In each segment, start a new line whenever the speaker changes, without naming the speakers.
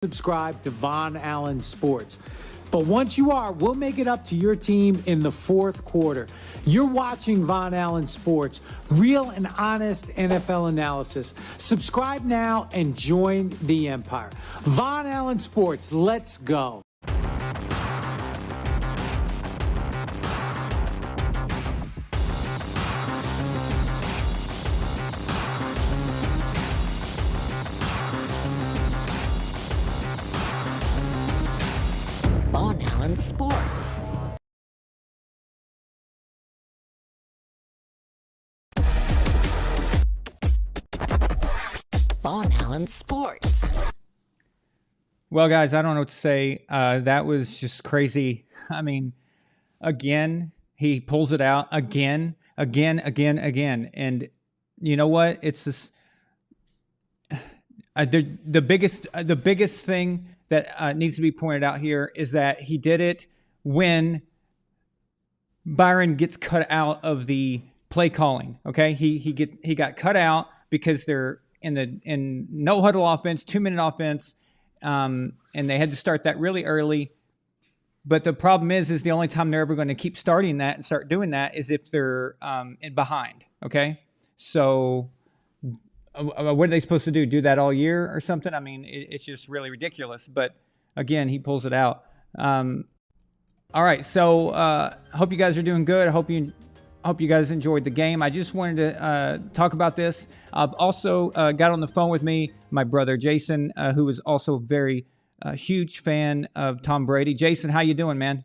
subscribe to Von Allen Sports. But once you are, we'll make it up to your team in the fourth quarter. You're watching Von Allen Sports, real and honest NFL analysis. Subscribe now and join the empire. Von Allen Sports, let's go.
Von Allen Sports. Von Allen Sports.
Well, guys, I don't know what to say. That was just crazy. I mean, again, he pulls it out again. And you know what? It's just the biggest thing that needs to be pointed out here is that he did it when Byron gets cut out of the play calling. Okay, he got cut out because they're in no-huddle offense, 2-minute offense, and they had to start that really early. But the problem is the only time they're ever going to keep starting that and start doing that is if they're behind. Okay, so what are they supposed to do? Do that all year or something? I mean, it's just really ridiculous. But again, he pulls it out. All right, so hope you guys are doing good. I hope you guys enjoyed the game. I just wanted to talk about this. I've also got on the phone with me my brother Jason, who is also a very huge fan of Tom Brady. Jason, how you doing, man?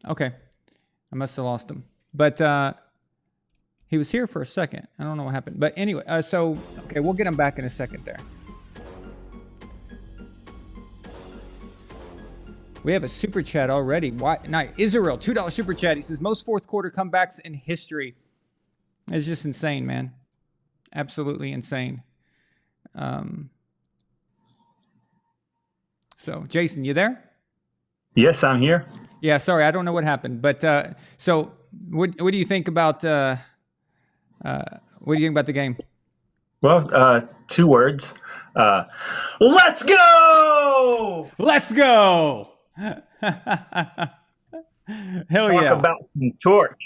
Okay. I must have lost him. But he was here for a second. I don't know what happened. But anyway, okay, we'll get him back in a second there. We have a super chat already. Why? Not Israel, $2 super chat. He says, most fourth quarter comebacks in history. It's just insane, man. Absolutely insane. So, Jason, you there?
Yes, I'm here.
Yeah, sorry, I don't know what happened, but so what do you think about the game?
Well, 2 words. Let's go!
Let's go! Hell
Talk
yeah!
about some torque.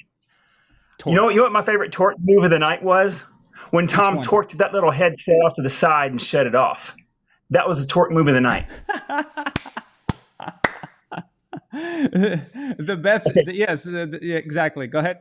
You know what my favorite torque move of the night was? When Tom torqued that little headset off to the side and shut it off. That was the torque move of the night.
The best, yes, yeah, exactly. Go ahead.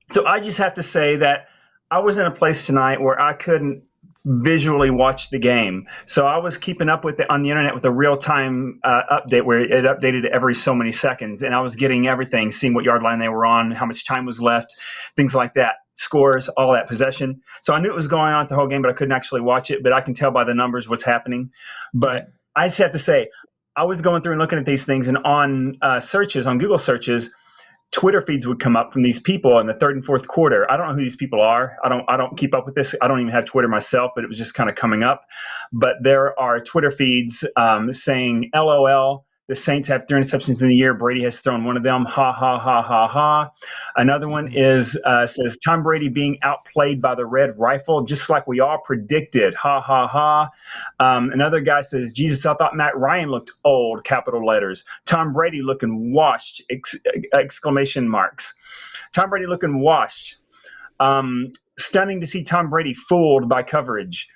So I just have to say that I was in a place tonight where I couldn't visually watch the game. So I was keeping up with it on the internet with a real-time update where it updated every so many seconds. And I was getting everything, seeing what yard line they were on, how much time was left, things like that, scores, all that, possession. So I knew it was going on the whole game, but I couldn't actually watch it. But I can tell by the numbers what's happening. But I just have to say, I was going through and looking at these things, and on searches, on Google searches, Twitter feeds would come up from these people in the third and fourth quarter. I don't know who these people are. I don't keep up with this. I don't even have Twitter myself, but it was just kind of coming up. But there are Twitter feeds saying, LOL, the Saints have 3 interceptions in the year. Brady has thrown one of them. Ha, ha, ha, ha, ha. Another one is says, Tom Brady being outplayed by the red rifle, just like we all predicted. Ha, ha, ha. Another guy says, Jesus, I thought Matt Ryan looked old, capital letters. Tom Brady looking washed, exclamation marks. Tom Brady looking washed. Stunning to see Tom Brady fooled by coverage.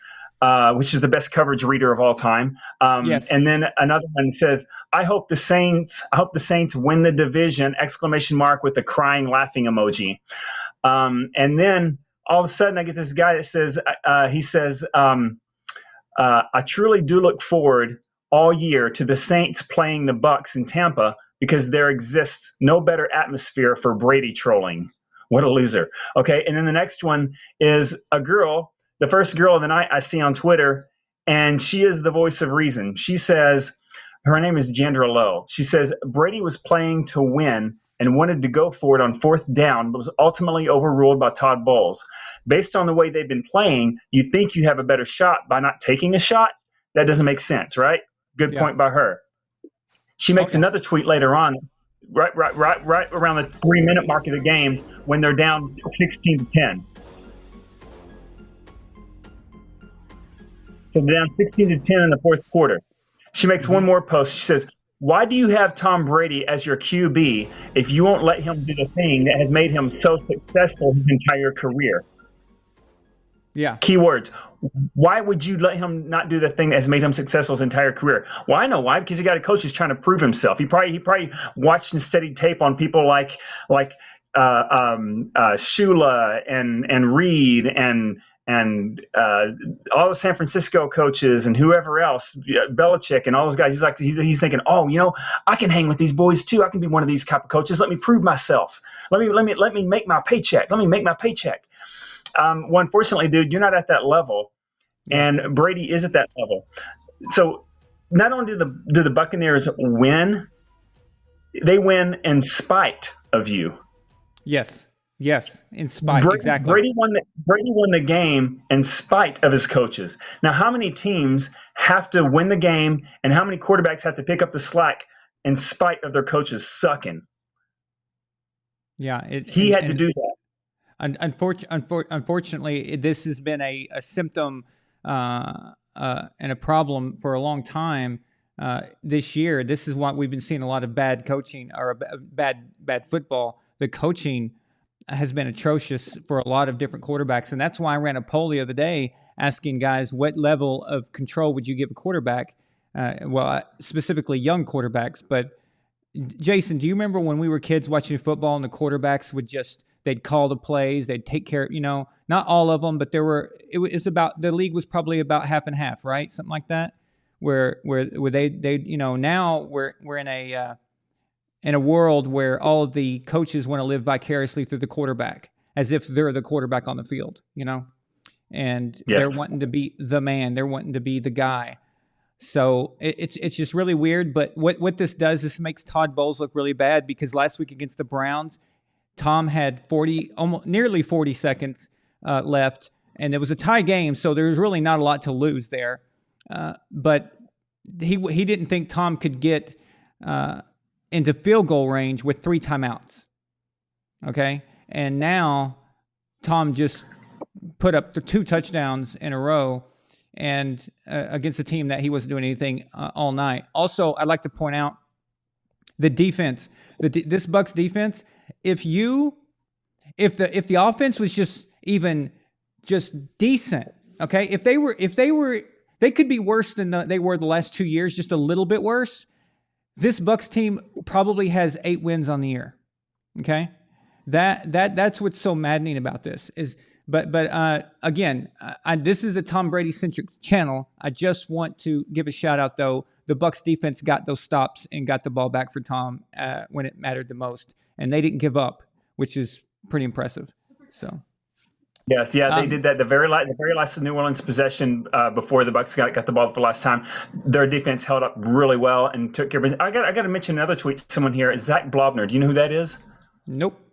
Which is the best coverage reader of all time.
Yes.
And then another one says, I hope the Saints win the division, exclamation mark with a crying, laughing emoji. And then all of a sudden I get this guy that says, he says, I truly do look forward all year to the Saints playing the Bucs in Tampa because there exists no better atmosphere for Brady trolling. What a loser. Okay. And then the next one is a girl, the first girl of the night I see on Twitter, and she is the voice of reason. She says, her name is Jandra Lowe. She says, Brady was playing to win, and wanted to go for it on 4th down, but was ultimately overruled by Todd Bowles. Based on the way they've been playing, you think you have a better shot by not taking a shot? That doesn't make sense, right? Good point by her. She makes another tweet later on, right around the 3-minute mark of the game when they're down 16-10. So they're down 16-10 in the 4th quarter. She makes one more post. She says, "Why do you have Tom Brady as your QB if you won't let him do the thing that has made him so successful his entire career?"
Yeah.
Keywords. Why would you let him not do the thing that has made him successful his entire career? Well, I know why. Because he got a coach who's trying to prove himself. He probably watched and studied tape on people like Shula and Reed and all the San Francisco coaches and whoever else, Belichick and all those guys. He's thinking, oh, I can hang with these boys too. I can be one of these type of coaches. Let me prove myself. Let me make my paycheck. Let me make my paycheck. Well, unfortunately, dude, you're not at that level, and Brady is at that level. So not only do the Buccaneers win, they win in spite of you.
Yes, in spite. Exactly.
Brady won the game in spite of his coaches. Now, how many teams have to win the game, and how many quarterbacks have to pick up the slack in spite of their coaches sucking?
Yeah,
he had to do that.
Unfortunately, this has been a symptom and a problem for a long time. This year, this is what we've been seeing: a lot of bad coaching or bad football. The coaching has been atrocious for a lot of different quarterbacks, and that's why I ran a poll the other day asking guys what level of control would you give a quarterback? Specifically young quarterbacks. But Jason, do you remember when we were kids watching football and the quarterbacks they'd call the plays, they'd take care of, not all of them, but it was about, the league was probably about half and half, right? Something like that, where they now we're in a world where all of the coaches want to live vicariously through the quarterback as if they're the quarterback on the field, and they're wanting to be the man, they're wanting to be the guy. So it's just really weird. But what this does, this makes Todd Bowles look really bad, because last week against the Browns, Tom had nearly 40 seconds left, and it was a tie game, so there was really not a lot to lose there. But he didn't think Tom could get into field goal range with 3 timeouts. Okay, and now Tom just put up the 2 touchdowns in a row, and against a team that he wasn't doing anything all night. Also, I'd like to point out the defense. This Bucs defense. If the offense was just decent, okay. If they could be worse than they were the last 2 years, just a little bit worse. This Bucs team probably has 8 wins on the year. Okay, that's what's so maddening about this is. But again, this is a Tom Brady centric channel. I just want to give a shout out though. The Bucs defense got those stops and got the ball back for Tom when it mattered the most, and they didn't give up, which is pretty impressive. So,
yes, they did that. The very last New Orleans possession before the Bucs got the ball for the last time, their defense held up really well and took care of business. I got to mention another tweet. Someone here, Zach Blobner. Do you know who that is?
Nope.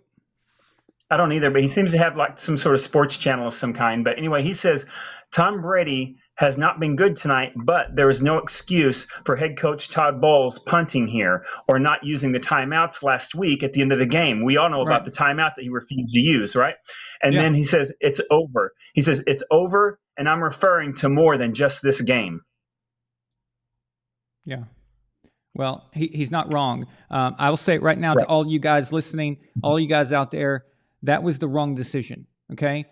I don't either, but he seems to have like some sort of sports channel of some kind. But anyway, he says Tom Brady has not been good tonight, but there is no excuse for head coach Todd Bowles punting here or not using the timeouts last week at the end of the game. We all know about the timeouts that he refused to use, right? And then he says it's over. He says it's over, and I'm referring to more than just this game.
Yeah. Well, he's not wrong. I will say it right now to all you guys listening, all you guys out there, that was the wrong decision. Okay,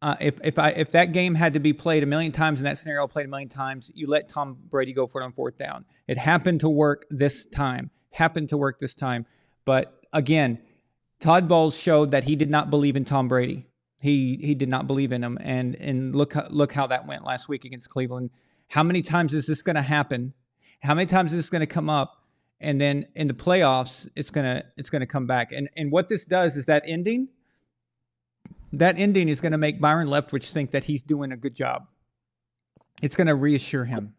if that game had to be played a million times in that scenario, played a million times, you let Tom Brady go for it on 4th down. It happened to work this time. But again, Todd Bowles showed that he did not believe in Tom Brady. He did not believe in him, and look how that went last week against Cleveland. How many times is this going to happen? How many times is this going to come up? And then in the playoffs, it's gonna come back. And what this does is that ending is going to make Byron Leftwich think that he's doing a good job. It's going to reassure him,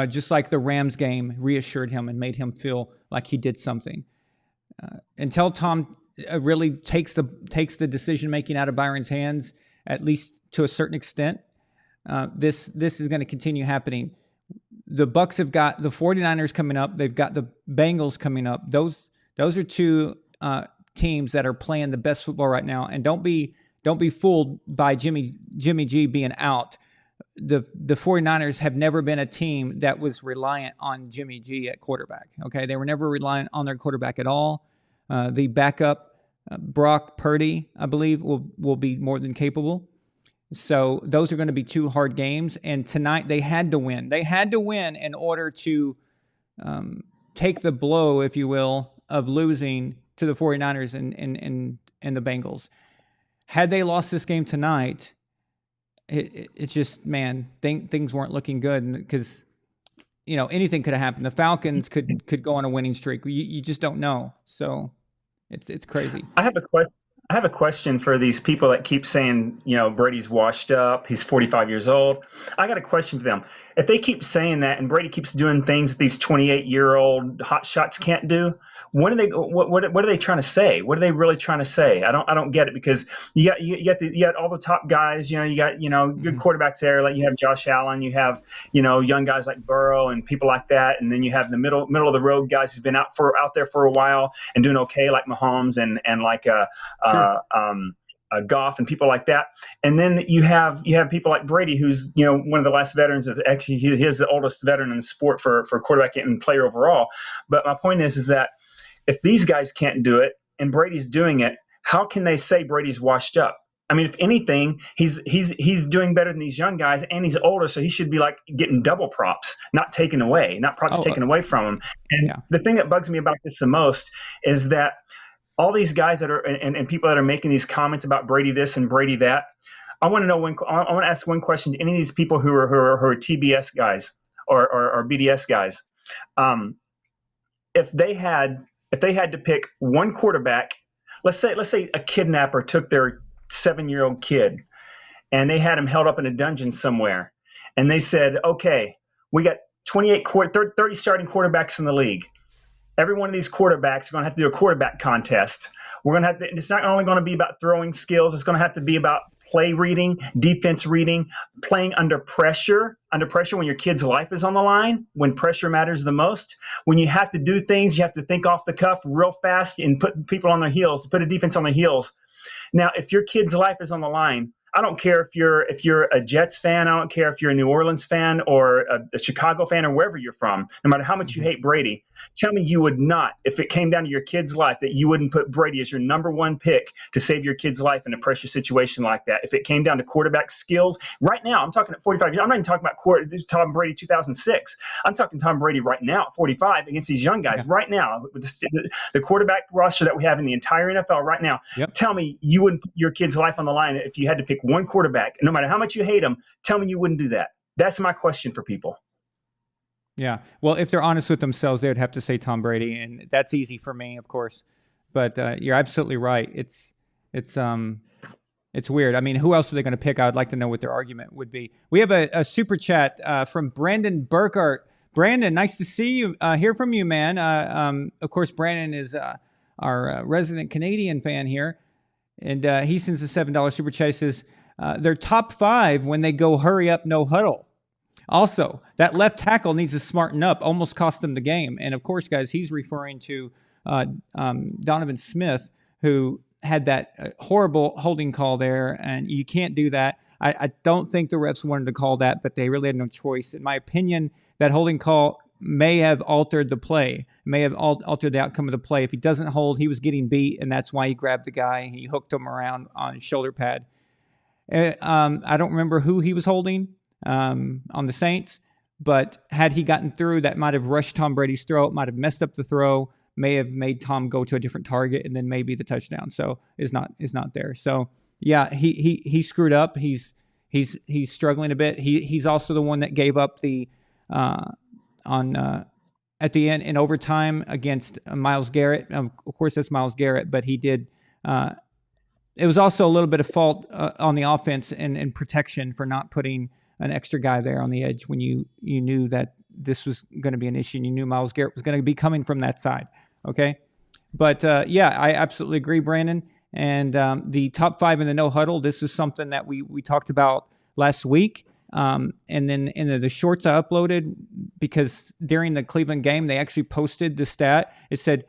just like the Rams game reassured him and made him feel like he did something. until Tom really takes the decision making out of Byron's hands, at least to a certain extent, this is going to continue happening. The Bucs have got the 49ers coming up. They've got the Bengals coming up. Those are two teams that are playing the best football right now. And don't be fooled by Jimmy G being out. The 49ers have never been a team that was reliant on Jimmy G at quarterback. Okay, they were never reliant on their quarterback at all. The backup, Brock Purdy, I believe, will be more than capable. So those are going to be two hard games. And tonight they had to win. They had to win in order to take the blow, if you will, of losing to the 49ers and the Bengals. Had they lost this game tonight, it's just, man, things weren't looking good because, anything could have happened. The Falcons could go on a winning streak. You just don't know. So it's crazy.
I have a question for these people that keep saying, Brady's washed up. He's 45 years old. I got a question for them. If they keep saying that and Brady keeps doing things that these 28-year-old hotshots can't do, what are they trying to say? What are they really trying to say? I don't get it, because you got all the top guys. You got good quarterbacks there. Like you have Josh Allen, you have young guys like Burrow and people like that, and then you have the middle of the road guys who's been out there for a while and doing okay, like Mahomes and like Goff and people like that. And then you have people like Brady, who's one of the last veterans. Actually, he is the oldest veteran in the sport for quarterback and player overall. But my point is that if these guys can't do it and Brady's doing it, how can they say Brady's washed up? I mean, if anything, he's doing better than these young guys, and he's older, so he should be like getting double props, not taken away, not props taken away from him. And the thing that bugs me about this the most is that all these guys that are and people that are making these comments about Brady this and Brady that, I want to ask one question to any of these people who are TBS guys or BDS guys. If they had to pick one quarterback, let's say a kidnapper took their 7-year-old kid and they had him held up in a dungeon somewhere, and they said, okay, we got 30 starting quarterbacks in the league. Every one of these quarterbacks are going to have to do a quarterback contest. We're going to have to, it's not only going to be about throwing skills. It's going to have to be about play reading, defense reading, playing under pressure when your kid's life is on the line, when pressure matters the most. When you have to do things, you have to think off the cuff real fast and put people on their heels, put a defense on their heels. Now, if your kid's life is on the line, I don't care if you're a Jets fan. I don't care if you're a New Orleans fan or a Chicago fan or wherever you're from. No matter how much you hate Brady, tell me you would not, if it came down to your kid's life, that you wouldn't put Brady as your number one pick to save your kid's life in a pressure situation like that. If it came down to quarterback skills, right now, I'm talking at 45 years. I'm not even talking about Tom Brady 2006. I'm talking Tom Brady right now at 45 against these young guys right now with the quarterback roster that we have in the entire NFL right now.
Yep.
Tell me you wouldn't put your kid's life on the line if you had to pick one quarterback, no matter how much you hate him. Tell me you wouldn't do that. That's my question for people.
Yeah. Well, if they're honest with themselves, they would have to say Tom Brady, and that's easy for me, of course. But you're absolutely right. It's weird. I mean, who else are they going to pick? I would like to know what their argument would be. We have a super chat from Brandon Burkhart. Brandon, nice to see you. Hear from you, man. Of course, Brandon is our resident Canadian fan here, and he sends a $7 super chat. Says they're top 5 when they go hurry up, no huddle. Also, that left tackle needs to smarten up. Almost cost them the game. And of course, guys, he's referring to Donovan Smith, who had that horrible holding call there, and you can't do that. I don't think the refs wanted to call that, but they really had no choice. In my opinion, that holding call may have altered the play, may have altered the outcome of the play. If he doesn't hold, he was getting beat, and that's why he grabbed the guy and he hooked him around on his shoulder pad. I don't remember who he was holding on the Saints, but had he gotten through, that might have rushed Tom Brady's throw. It might have messed up the throw, may have made Tom go to a different target, and then maybe the touchdown. So is not there. So yeah, he screwed up. He's struggling a bit. He's also the one that gave up the at the end in overtime against Myles Garrett. Of course, that's Myles Garrett, but he did. It was also a little bit of fault on the offense and protection for not putting an extra guy there on the edge when you knew that this was going to be an issue and you knew Myles Garrett was going to be coming from that side. Okay. But yeah, I absolutely agree, Brandon. And the top 5 in the no-huddle, this is something that we talked about last week. And then in the shorts I uploaded, because during the Cleveland game, they actually posted the stat. It said,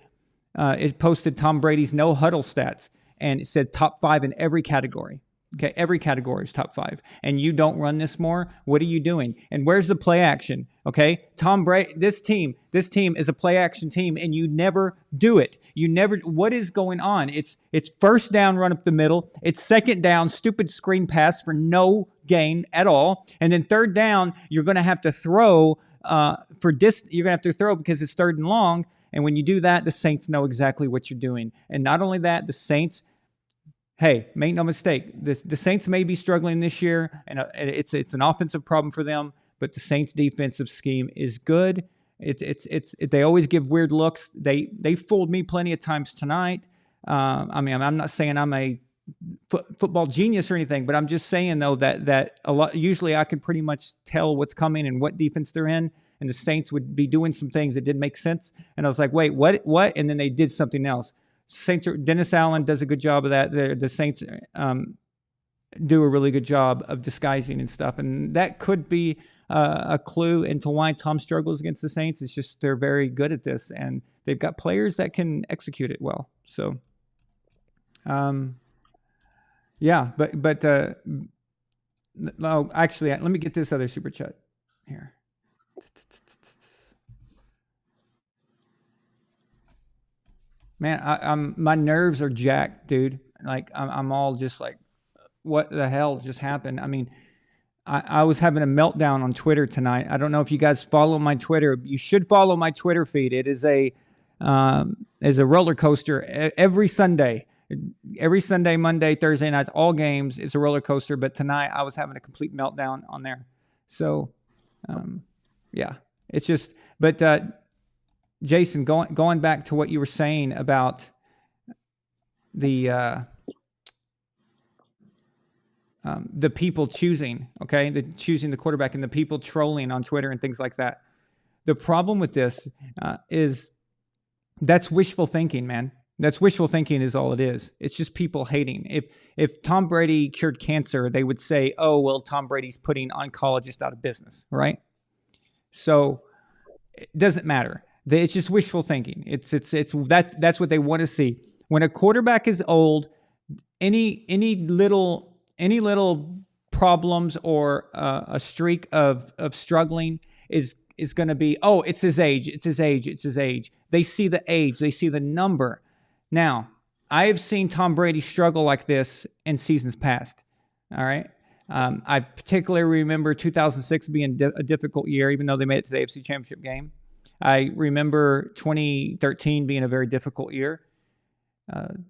it posted Tom Brady's no-huddle stats, and it said top 5 in every category. Okay, every category is top 5. And you don't run this more, what are you doing? And where's the play action? Okay, Tom Brady, this team is a play action team, and you never do it. You never, what is going on? It's first down, run up the middle. It's second down, stupid screen pass for no gain at all. And then third down, you're going to have to throw you're going to have to throw because it's third and long. And when you do that, the Saints know exactly what you're doing. And not only that, the Saints, hey, make no mistake, the Saints may be struggling this year, and it's an offensive problem for them. But the Saints' defensive scheme is good. They always give weird looks. They fooled me plenty of times tonight. I mean, I'm not saying I'm a football genius or anything, but I'm just saying though that a lot. Usually, I can pretty much tell what's coming and what defense they're in. And the Saints would be doing some things that didn't make sense. And I was like, wait, what? And then they did something else. Dennis Allen does a good job of that. The Saints do a really good job of disguising and stuff. And that could be a clue into why Tom struggles against the Saints. It's just they're very good at this. And they've got players that can execute it well. So, yeah. But actually, let me get this other super chat here. Man, my nerves are jacked, dude. Like I'm all just like, what the hell just happened? I mean, I was having a meltdown on Twitter tonight. I don't know if you guys follow my Twitter. You should follow my Twitter feed. It is a roller coaster every Sunday, Monday, Thursday nights, all games. It's a roller coaster. But tonight I was having a complete meltdown on there. So, yeah, it's just. But Jason, going back to what you were saying about the people choosing, okay, choosing the quarterback and the people trolling on Twitter and things like that. The problem with this is that's wishful thinking, man. That's wishful thinking is all it is. It's just people hating. If Tom Brady cured cancer, they would say, oh, well, Tom Brady's putting oncologists out of business, right? So it doesn't matter. It's just wishful thinking. That's what they want to see. When a quarterback is old, any little problems or a streak of struggling is going to be, oh, it's his age. They see the age. They see the number. Now, I have seen Tom Brady struggle like this in seasons past. All right. I particularly remember 2006 being a difficult year, even though they made it to the AFC Championship game. I remember 2013 being a very difficult year.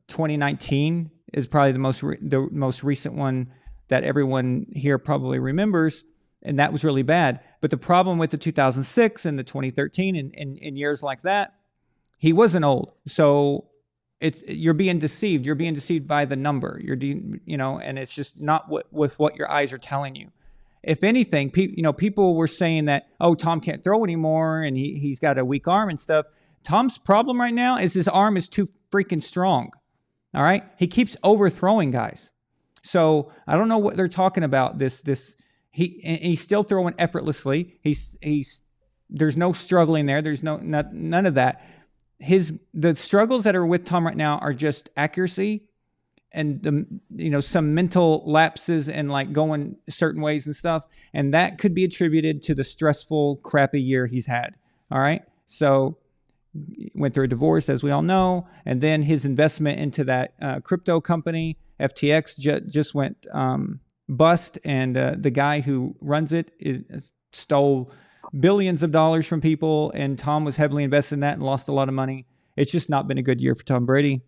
2019 is probably the most recent one that everyone here probably remembers, and that was really bad. But the problem with the 2006 and the 2013 and years like that, he wasn't old. So you're being deceived. You're being deceived by the number. And it's just not with what your eyes are telling you. If anything, people were saying that, oh, Tom can't throw anymore and he's got a weak arm and stuff. Tom's problem right now is his arm is too freaking strong. All right? He keeps overthrowing guys. So I don't know what they're talking about. He's still throwing effortlessly. There's no struggling there. There's none of that. The struggles that are with Tom right now are just accuracy and some mental lapses and like going certain ways and stuff. And that could be attributed to the stressful, crappy year he's had. All right. So went through a divorce, as we all know. And then his investment into that crypto company, FTX, just went bust. And the guy who runs it stole billions of dollars from people. And Tom was heavily invested in that and lost a lot of money. It's just not been a good year for Tom Brady.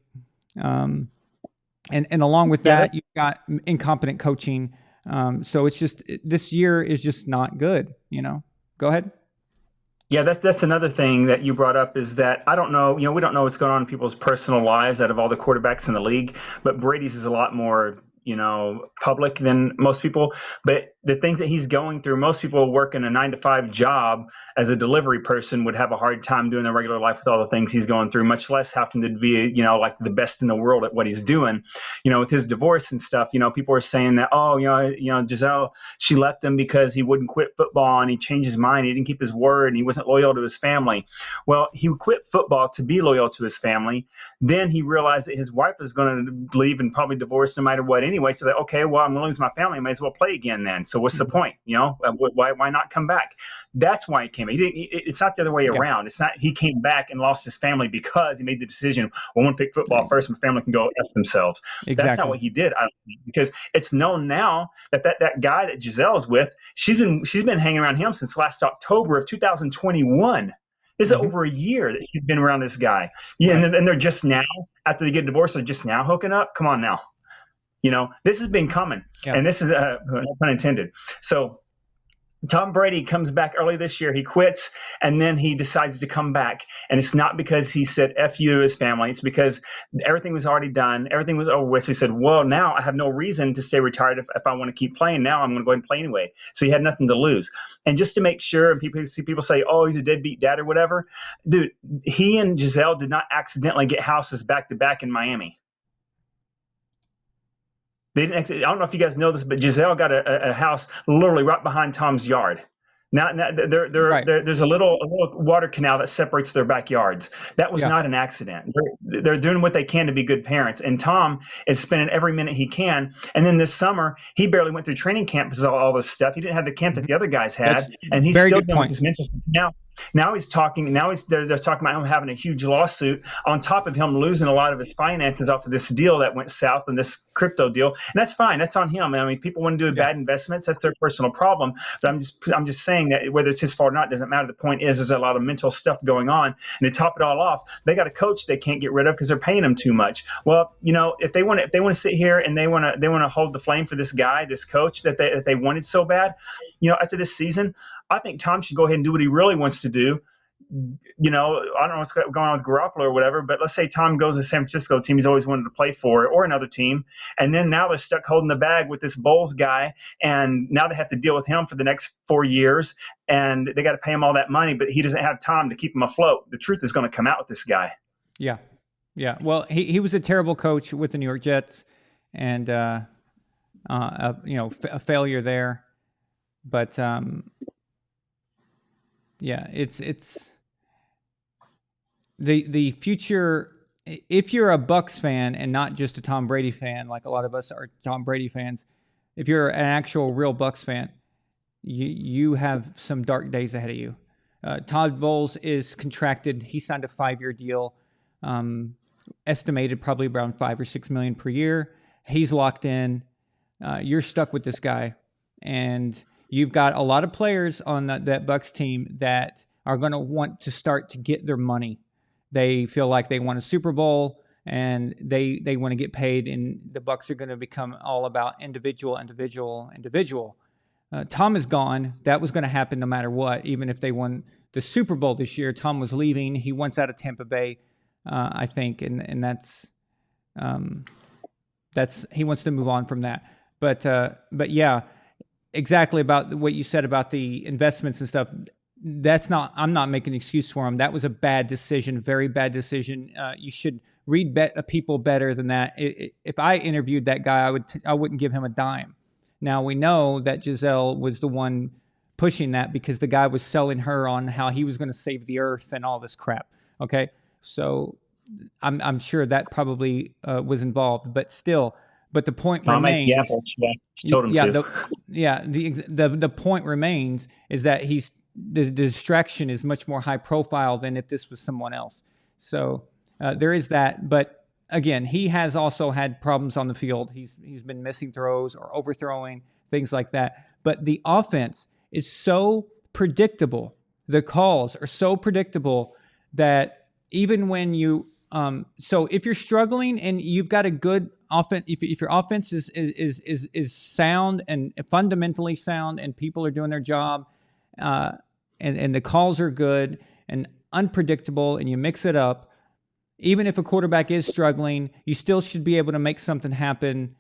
And along with that, you've got incompetent coaching. So it's just, this year is just not good, Go ahead.
Yeah, that's another thing that you brought up is that I don't know, we don't know what's going on in people's personal lives out of all the quarterbacks in the league, but Brady's is a lot more, public than most people. But the things that he's going through, most people working a 9-to-5 job as a delivery person would have a hard time doing their regular life with all the things he's going through, much less having to be, like the best in the world at what he's doing. With his divorce and stuff, people are saying that, Giselle, she left him because he wouldn't quit football and he changed his mind. He didn't keep his word and he wasn't loyal to his family. Well, he quit football to be loyal to his family. Then he realized that his wife was going to leave and probably divorce no matter what anyway. So that, okay, well, I'm going to lose my family. I may as well play again then. So what's the point? Why not come back? That's why he came. It's not the other way around. It's not he came back and lost his family because he made the decision, well, I want to pick football first. My family can go F themselves. Exactly. That's not what he did, I don't think, because it's known now that guy that Giselle is with, she's been hanging around him since last October of 2021. This is over a year that she's been around this guy. Yeah, right. And they're just now, after they get divorced, they're just now hooking up. Come on now. This has been coming, and this is no pun intended. So Tom Brady comes back early this year. He quits, and then he decides to come back. And it's not because he said F you to his family. It's because everything was already done. Everything was over with. So he said, well, now I have no reason to stay retired if I want to keep playing. Now I'm going to go ahead and play anyway. So he had nothing to lose. And just to make sure, and people say, oh, he's a deadbeat dad or whatever. Dude, he and Giselle did not accidentally get houses back-to-back in Miami. They didn't. I don't know if you guys know this, but Giselle got a house literally right behind Tom's yard. Now there's a little water canal that separates their backyards. That was not an accident. They're doing what they can to be good parents. And Tom is spending every minute he can. And then this summer, he barely went through training camp because of all this stuff. He didn't have the camp that the other guys had. And he's still dealing with his mental stuff. Now he's talking. They're talking about him having a huge lawsuit on top of him losing a lot of his finances off of this deal that went south and this crypto deal. And that's fine. That's on him. I mean, people want to do bad investments. That's their personal problem. But I'm just saying that whether it's his fault or not doesn't matter. The point is, there's a lot of mental stuff going on. And to top it all off, they got a coach they can't get rid of because they're paying him too much. Well, if they want to sit here and they want to hold the flame for this guy, this coach that they wanted so bad, after this season, I think Tom should go ahead and do what he really wants to do. I don't know what's going on with Garoppolo or whatever, but let's say Tom goes to San Francisco, team he's always wanted to play for, or another team, and then now they're stuck holding the bag with this Bowles guy, and now they have to deal with him for the next 4 years, and they got to pay him all that money, but he doesn't have time to keep him afloat. The truth is going to come out with this guy.
Yeah. Well, he was a terrible coach with the New York Jets, and a failure there, but. Yeah, it's the future. If you're a Bucs fan and not just a Tom Brady fan, like a lot of us are Tom Brady fans, if you're an actual real Bucs fan, you have some dark days ahead of you. Todd Bowles is contracted. He signed a 5-year deal, estimated probably around $5 or $6 million per year. He's locked in. You're stuck with this guy, and you've got a lot of players on that Bucs team that are going to want to start to get their money. They feel like they want a Super Bowl and they want to get paid, and the Bucs are going to become all about individual. Tom is gone. That was going to happen no matter what, even if they won the Super Bowl this year. Tom was leaving. He wants out of Tampa Bay, I think, and that's he wants to move on from that. But yeah. Exactly about what you said about the investments and stuff. I'm not making an excuse for him. That was a bad decision, very bad decision. You should read people better than that. If I interviewed that guy, I wouldn't give him a dime. Now we know that Giselle was the one pushing that because the guy was selling her on how he was going to save the earth and all this crap. Okay, so I'm sure that probably was involved, but still. But the point remains. The point remains is that the distraction is much more high profile than if this was someone else. So there is that. But again, he has also had problems on the field. He's been missing throws or overthrowing, things like that. But the offense is so predictable. The calls are so predictable that even when you so if you're struggling and you've got a good offense, if your offense is sound and fundamentally sound, and people are doing their job, and the calls are good and unpredictable, and you mix it up, even if a quarterback is struggling, you still should be able to make something happen.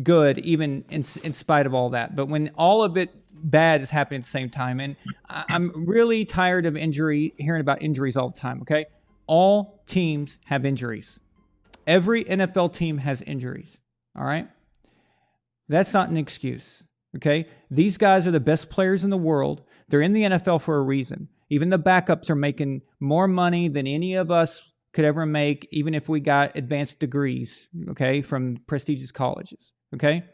good, even in spite of all that. But when all of it bad is happening at the same time, and I'm really tired of hearing about injuries all the time. Okay, all teams have injuries. Every NFL team has injuries. All right, that's not an excuse. Okay, these guys are the best players in the world. They're in the NFL for a reason. Even the backups are making more money than any of us could ever make, even if we got advanced degrees, okay, from prestigious colleges, okay?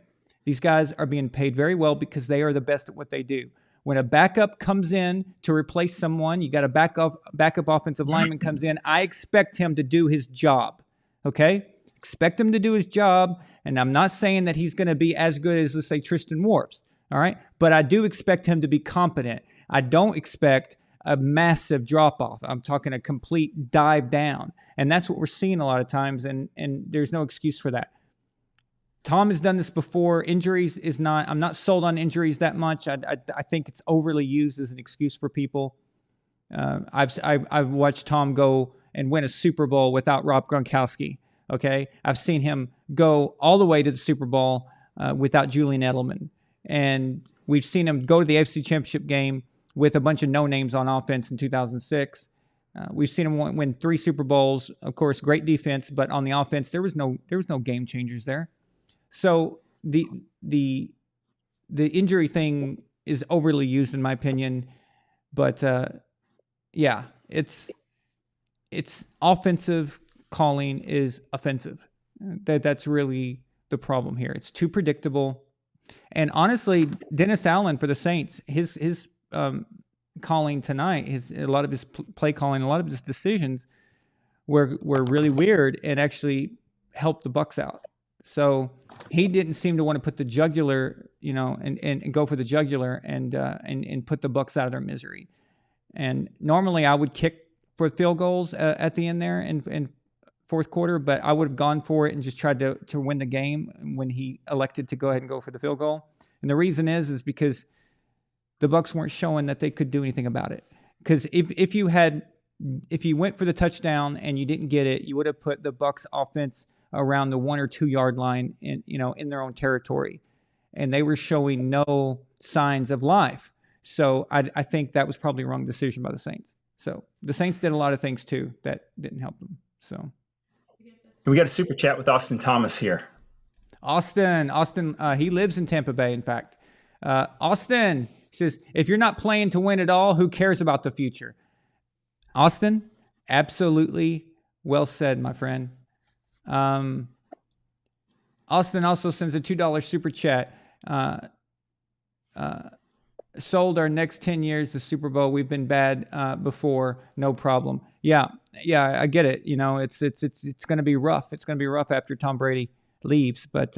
These guys are being paid very well because they are the best at what they do. When a backup comes in to replace someone, you got a backup offensive lineman comes in, I expect him to do his job, okay? Expect him to do his job, and I'm not saying that he's going to be as good as, let's say, Tristan Wirfs, all right? But I do expect him to be competent. I don't expect a massive drop-off. I'm talking a complete dive down. And that's what we're seeing a lot of times, and there's no excuse for that. Tom has done this before. Injuries is not, I'm not sold on injuries that much. I think it's overly used as an excuse for people. I've watched Tom go and win a Super Bowl without Rob Gronkowski, okay? I've seen him go all the way to the Super Bowl without Julian Edelman. And we've seen him go to the AFC Championship game with a bunch of no-names on offense in 2006. We've seen him win 3 Super Bowls. Of course, great defense, but on the offense, there was no game changers there. So the injury thing is overly used, in my opinion. But yeah, it's offensive calling is offensive. That's really the problem here. It's too predictable. And honestly, Dennis Allen for the Saints, his calling tonight, a lot of his play calling, a lot of his decisions were really weird and actually helped the Bucs out. So he didn't seem to want to put the jugular, and go for the jugular and put the Bucs out of their misery. And normally I would kick for field goals at the end there in fourth quarter, but I would have gone for it and just tried to win the game when he elected to go ahead and go for the field goal. And the reason is because the Bucs weren't showing that they could do anything about it. Because if you went for the touchdown and you didn't get it, you would have put the Bucs offense around the 1 or 2 yard line in their own territory, and they were showing no signs of life. So I think that was probably a wrong decision by the Saints. So the Saints did a lot of things too that didn't help them. So
we got a super chat with Austin Thomas here.
Austin, he lives in Tampa Bay, in fact. Austin says, if you're not playing to win at all, who cares about the future? Austin, absolutely well said, my friend. Austin also sends a $2 super chat. Sold our next 10 years the Super Bowl. We've been bad before, no problem. Yeah, I get it. It's going to be rough. It's going to be rough after Tom Brady leaves, but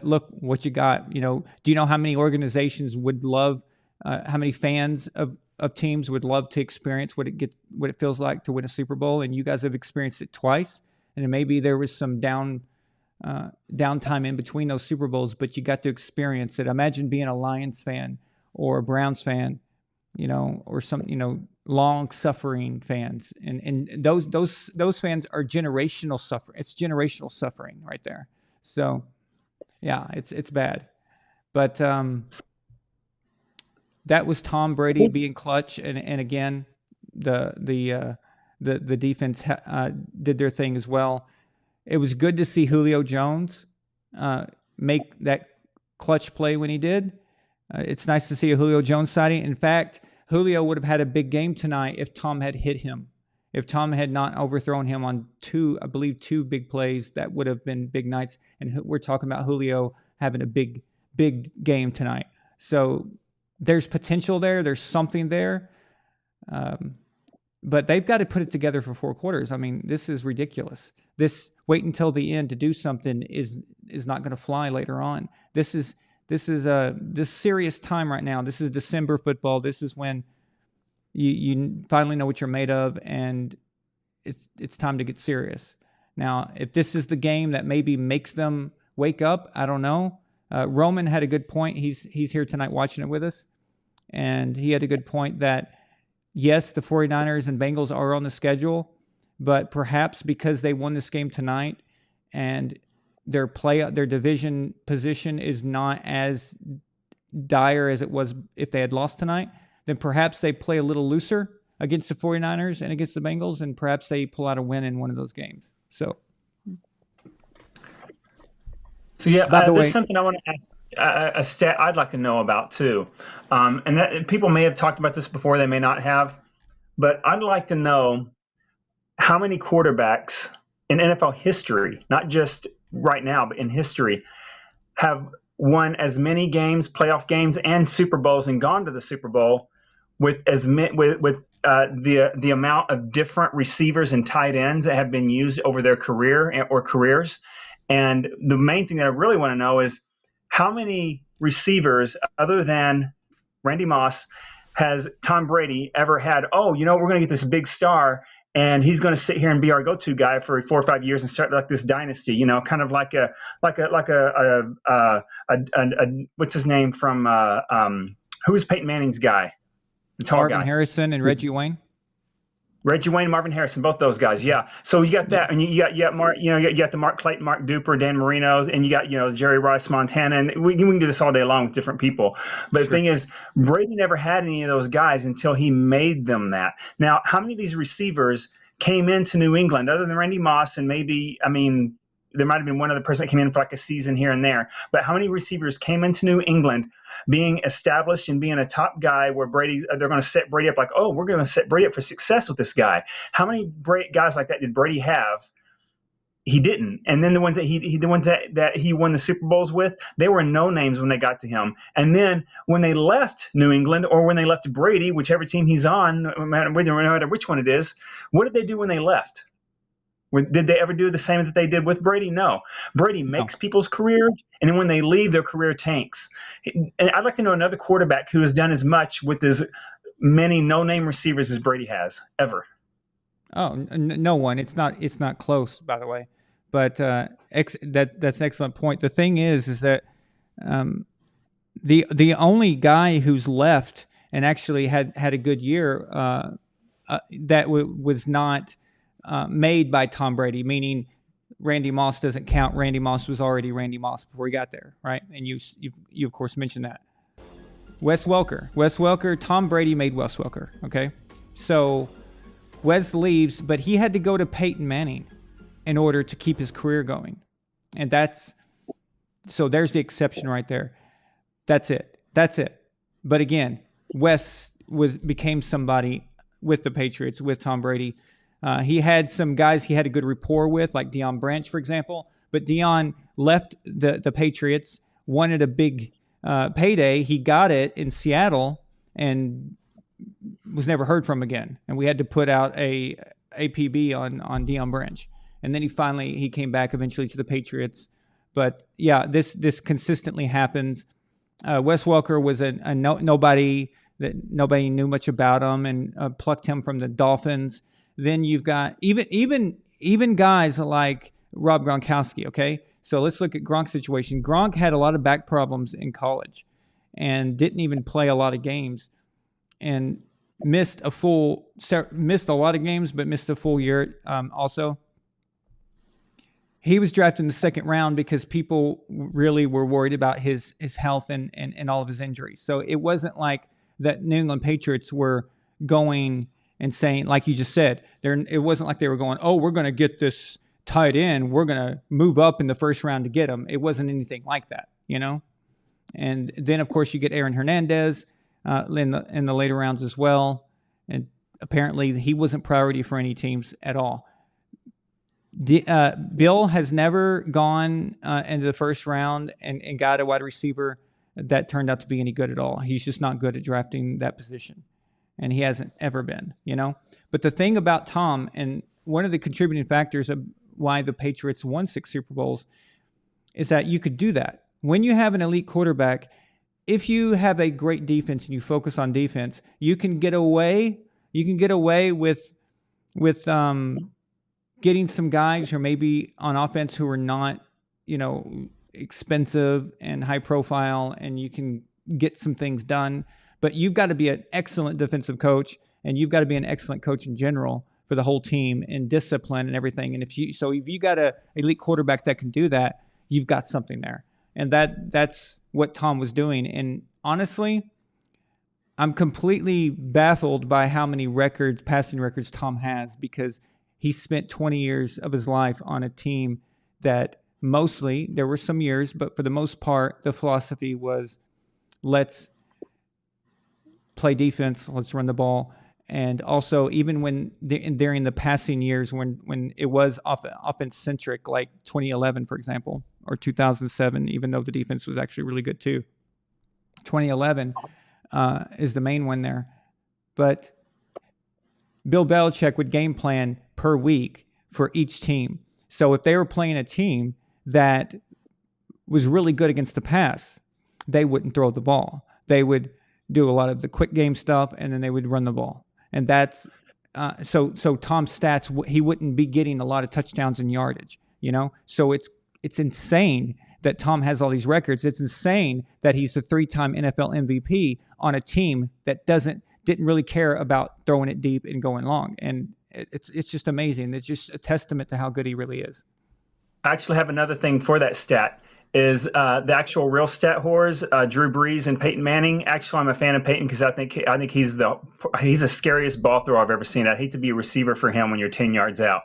look what you got. Do you know how many organizations would love, how many fans of teams would love to experience what it feels like to win a Super Bowl? And you guys have experienced it twice, and maybe there was some downtime in between those Super Bowls, but you got to experience it. Imagine being a Lions fan or a Browns fan, or some, long-suffering fans, and those fans are generational suffering. It's generational suffering right there. So, yeah, it's bad, but that was Tom Brady being clutch, and again, the defense did their thing as well. It was good to see Julio Jones make that clutch play when he did. It's nice to see a Julio Jones sighting. In fact, Julio would have had a big game tonight if Tom had hit him. If Tom had not overthrown him on two big plays, that would have been big nights. And we're talking about Julio having a big game tonight. So there's potential there. There's something there. But they've got to put it together for 4 quarters. I mean, this is ridiculous. This wait until the end to do something is not going to fly later on. This is this serious time right now. This is December football. This is when you finally know what you're made of, and it's time to get serious. Now, if this is the game that maybe makes them wake up, I don't know. Roman had a good point. He's here tonight watching it with us, and he had a good point that, yes, the 49ers and Bengals are on the schedule, but perhaps because they won this game tonight and their division position is not as dire as it was if they had lost tonight, then perhaps they play a little looser against the 49ers and against the Bengals, and perhaps they pull out a win in one of those games. So
yeah,
by the way,
there's something I want to ask. A stat I'd like to know about too, and that, people may have talked about this before, they may not have, but I'd like to know how many quarterbacks in NFL history, not just right now, but in history, have won as many games, playoff games, and Super Bowls, and gone to the Super Bowl with the amount of different receivers and tight ends that have been used over their career or careers. And the main thing that I really want to know is how many receivers other than Randy Moss has Tom Brady ever had? Oh, we're going to get this big star, and he's going to sit here and be our go-to guy for 4 or 5 years and start like this dynasty. Kind of like a what's his name from who's Peyton Manning's guy? The tall
Marvin
guy.
Harrison and Reggie Wayne.
Reggie Wayne, Marvin Harrison, both those guys, yeah. So you got that, and you got Mark, you got the Mark Clayton, Mark Duper, Dan Marino, and you got Jerry Rice, Montana, and we can do this all day long with different people. But the thing is, Brady never had any of those guys until he made them that. Now, how many of these receivers came into New England other than Randy Moss and maybe, there might have been one other person that came in for like a season here and there. But how many receivers came into New England being established and being a top guy where they're going to set Brady up like, oh, we're going to set Brady up for success with this guy. How many guys like that did Brady have? He didn't. And then the ones that he won the Super Bowls with, they were no names when they got to him. And then when they left New England or when they left Brady, whichever team he's on, no matter which one it is, what did they do when they left? Did they ever do the same that they did with Brady? No. Brady makes people's careers, and then when they leave, their career tanks. And I'd like to know another quarterback who has done as much with as many no-name receivers as Brady has ever.
Oh, no one. It's not close, by the way. But that's an excellent point. The thing is that the only guy who's left and actually had a good year that was not made by Tom Brady, meaning Randy Moss doesn't count. Randy Moss was already Randy Moss before he got there, right? And you of course mentioned that. Wes Welker, Tom Brady made Wes Welker, okay? So Wes leaves, but he had to go to Peyton Manning in order to keep his career going. And there's the exception right there. That's it. But again, Wes became somebody with the Patriots, with Tom Brady. He had some guys he had a good rapport with, like Deion Branch, for example. But Deion left the Patriots, wanted a big payday. He got it in Seattle and was never heard from again. And we had to put out a APB on Deion Branch. And then he came back eventually to the Patriots. But yeah, this consistently happens. Wes Welker was a nobody that nobody knew much about him, and plucked him from the Dolphins. Then you've got even guys like Rob Gronkowski, okay? So let's look at Gronk's situation. Gronk had a lot of back problems in college and didn't even play a lot of games and missed a lot of games, but missed a full year also. He was drafted in the second round because people really were worried about his health and all of his injuries. So it wasn't like that New England Patriots were going and saying, like you just said, it wasn't like they were going, oh, we're going to get this tight end. We're going to move up in the first round to get him. It wasn't anything like that, And then, of course, you get Aaron Hernandez in the later rounds as well. And apparently he wasn't priority for any teams at all. Bill has never gone into the first round and got a wide receiver that turned out to be any good at all. He's just not good at drafting that position. And he hasn't ever been, But the thing about Tom, and one of the contributing factors of why the Patriots won 6 Super Bowls, is that you could do that. When you have an elite quarterback, if you have a great defense and you focus on defense, you can get away with getting some guys who are maybe on offense who are not, expensive and high profile, and you can get some things done. But you've got to be an excellent defensive coach, and you've got to be an excellent coach in general for the whole team and discipline and everything. And if you got a elite quarterback that can do that, you've got something there. And that's what Tom was doing. And honestly, I'm completely baffled by how many passing records Tom has, because he spent 20 years of his life on a team that mostly, there were some years, but for the most part, the philosophy was, let's play defense, let's run the ball. And also, even when during the passing years, when it was offense-centric, like 2011, for example, or 2007, even though the defense was actually really good too. 2011 is the main one there. But Bill Belichick would game plan per week for each team. So if they were playing a team that was really good against the pass, they wouldn't throw the ball. They would do a lot of the quick game stuff, and then they would run the ball. And that's so Tom's stats, he wouldn't be getting a lot of touchdowns and yardage, So it's insane that Tom has all these records. It's insane that he's a 3-time NFL MVP on a team that didn't really care about throwing it deep and going long. And it's just amazing. It's just a testament to how good he really is.
I actually have another thing for that stat. Is the actual real stat whores, Drew Brees and Peyton Manning. Actually, I'm a fan of Peyton because I think he's the scariest ball thrower I've ever seen. I'd hate to be a receiver for him when you're 10 yards out.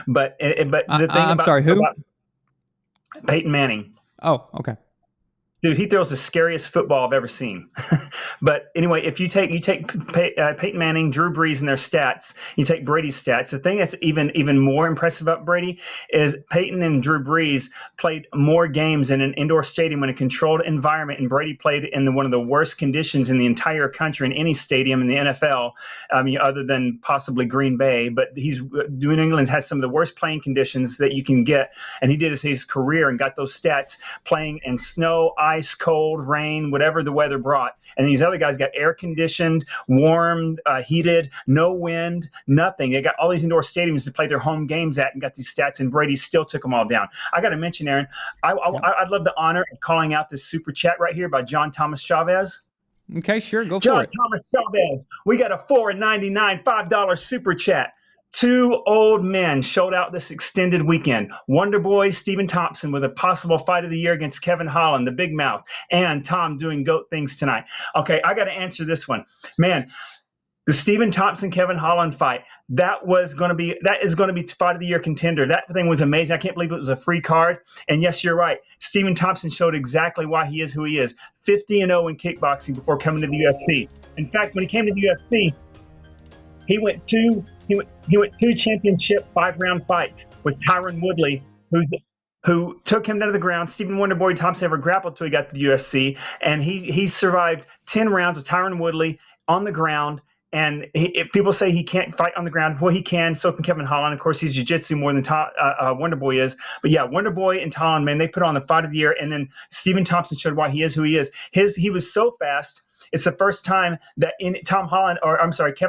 but the thing
I'm sorry, who?
Peyton Manning.
Oh, okay.
Dude, he throws the scariest football I've ever seen. But anyway, if you take Peyton Manning, Drew Brees, and their stats, you take Brady's stats. The thing that's even more impressive about Brady is Peyton and Drew Brees played more games in an indoor stadium in a controlled environment, and Brady played in one of the worst conditions in the entire country in any stadium in the NFL, other than possibly Green Bay. But New England has some of the worst playing conditions that you can get, and he did his career and got those stats playing in snow, ice, cold, rain, whatever the weather brought. And these other guys got air conditioned, warmed, heated, no wind, nothing. They got all these indoor stadiums to play their home games at and got these stats, and Brady still took them all down. I got to mention, Aaron, I'd love the honor of calling out this super chat right here by John Thomas Chavez.
Okay, sure. Go for it.
John Thomas Chavez, we got a $4.99 $5 super chat. 2 old men showed out this extended weekend. Wonder Boy Stephen Thompson with a possible fight of the year against Kevin Holland, the big mouth, and Tom doing GOAT things tonight. Okay, I got to answer this one. Man, the Stephen Thompson-Kevin Holland fight, that is going to be fight of the year contender. That thing was amazing. I can't believe it was a free card. And yes, you're right. Stephen Thompson showed exactly why he is who he is. 50-0 in kickboxing before coming to the UFC. In fact, when he came to the UFC, he went two championship 5-round fights with Tyron Woodley, who took him down to the ground. Stephen Wonderboy Thompson never grappled till he got to the UFC, and he survived 10 rounds with Tyron Woodley on the ground. And if people say he can't fight on the ground, well, he can. So can Kevin Holland. Of course, he's jiu-jitsu more than Wonderboy is. But yeah, Wonderboy and Holland, man, they put on the fight of the year. And then Stephen Thompson showed why he is who he is. He was so fast. It's the first time that Kevin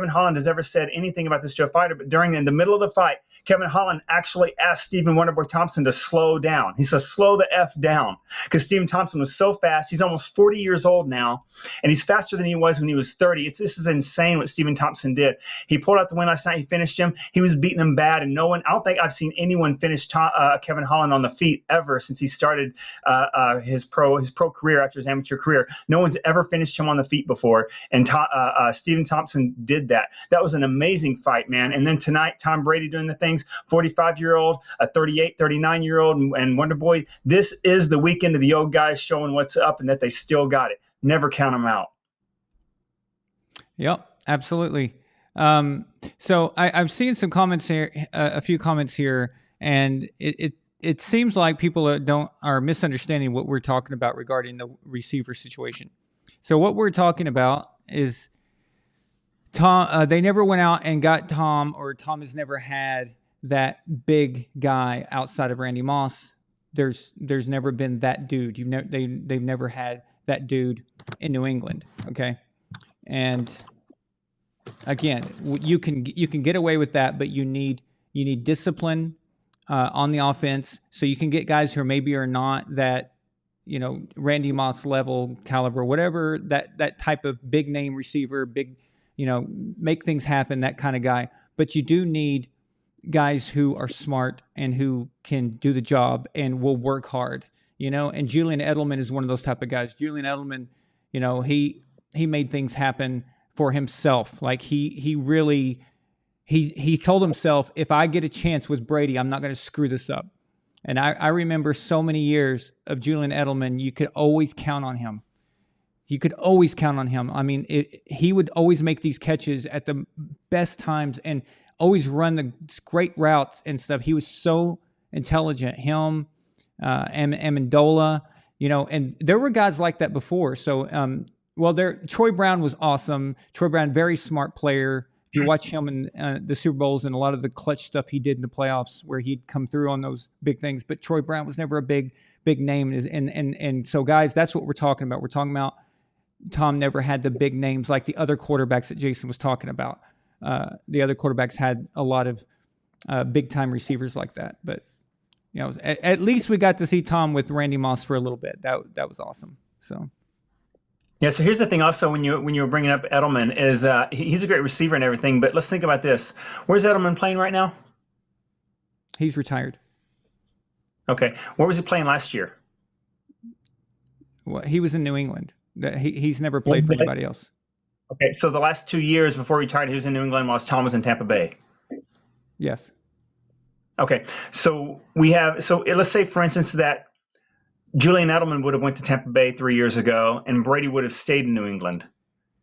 Holland has ever said anything about this Joe fighter. But in the middle of the fight, Kevin Holland actually asked Stephen Wonderboy Thompson to slow down. He says, slow the F down, because Stephen Thompson was so fast. He's almost 40 years old now, and he's faster than he was when he was 30. This is insane what Stephen Thompson did. He pulled out the win last night. He finished him. He was beating him bad, and I don't think I've seen anyone finish Kevin Holland on the feet ever since he started his pro career after his amateur career. No one's ever finished him on the feet before, and Stephen Thompson did that. That was an amazing fight, man. And then tonight, Tom Brady doing the things, 45-year-old, a 38, 39-year-old, and Wonder Boy. This is the weekend of the old guys showing what's up and that they still got it. Never count them out.
Yep, absolutely. So I've seen some comments here, a few comments here, and it seems like people are misunderstanding what we're talking about regarding the receiver situation. So what we're talking about is Tom. They never went out and got Tom, or Tom has never had that big guy outside of Randy Moss. There's never been that dude. They've never had that dude in New England. Okay, and again, you can get away with that, but you need discipline on the offense, so you can get guys who maybe are not that, Randy Moss level caliber, whatever, that type of big name receiver, big, make things happen, that kind of guy. But you do need guys who are smart and who can do the job and will work hard, and Julian Edelman is one of those type of guys. Julian Edelman, he made things happen for himself. Like he really, he told himself, if I get a chance with Brady, I'm not going to screw this up. And I remember so many years of Julian Edelman, you could always count on him. You could always count on him. I mean, he would always make these catches at the best times and always run the great routes and stuff. He was so intelligent. Him, Amendola, and there were guys like that before. So, Troy Brown was awesome. Troy Brown, very smart player. If you watch him in the Super Bowls and a lot of the clutch stuff he did in the playoffs where he'd come through on those big things, but Troy Brown was never a big name. And so, guys, that's what we're talking about. We're talking about Tom never had the big names like the other quarterbacks that Jason was talking about. The other quarterbacks had a lot of big-time receivers like that. But, at least we got to see Tom with Randy Moss for a little bit. That was awesome. So.
Yeah, so here's the thing also when you were bringing up Edelman is he's a great receiver and everything, but let's think about this. Where's Edelman playing right now?
He's retired.
Okay. Where was he playing last year?
Well, he was in New England. He's never played for anybody else.
Okay, so the last 2 years before he retired, he was in New England while Tom was in Tampa Bay.
Yes.
Okay, so let's say, for instance, that Julian Edelman would have went to Tampa Bay 3 years ago, and Brady would have stayed in New England.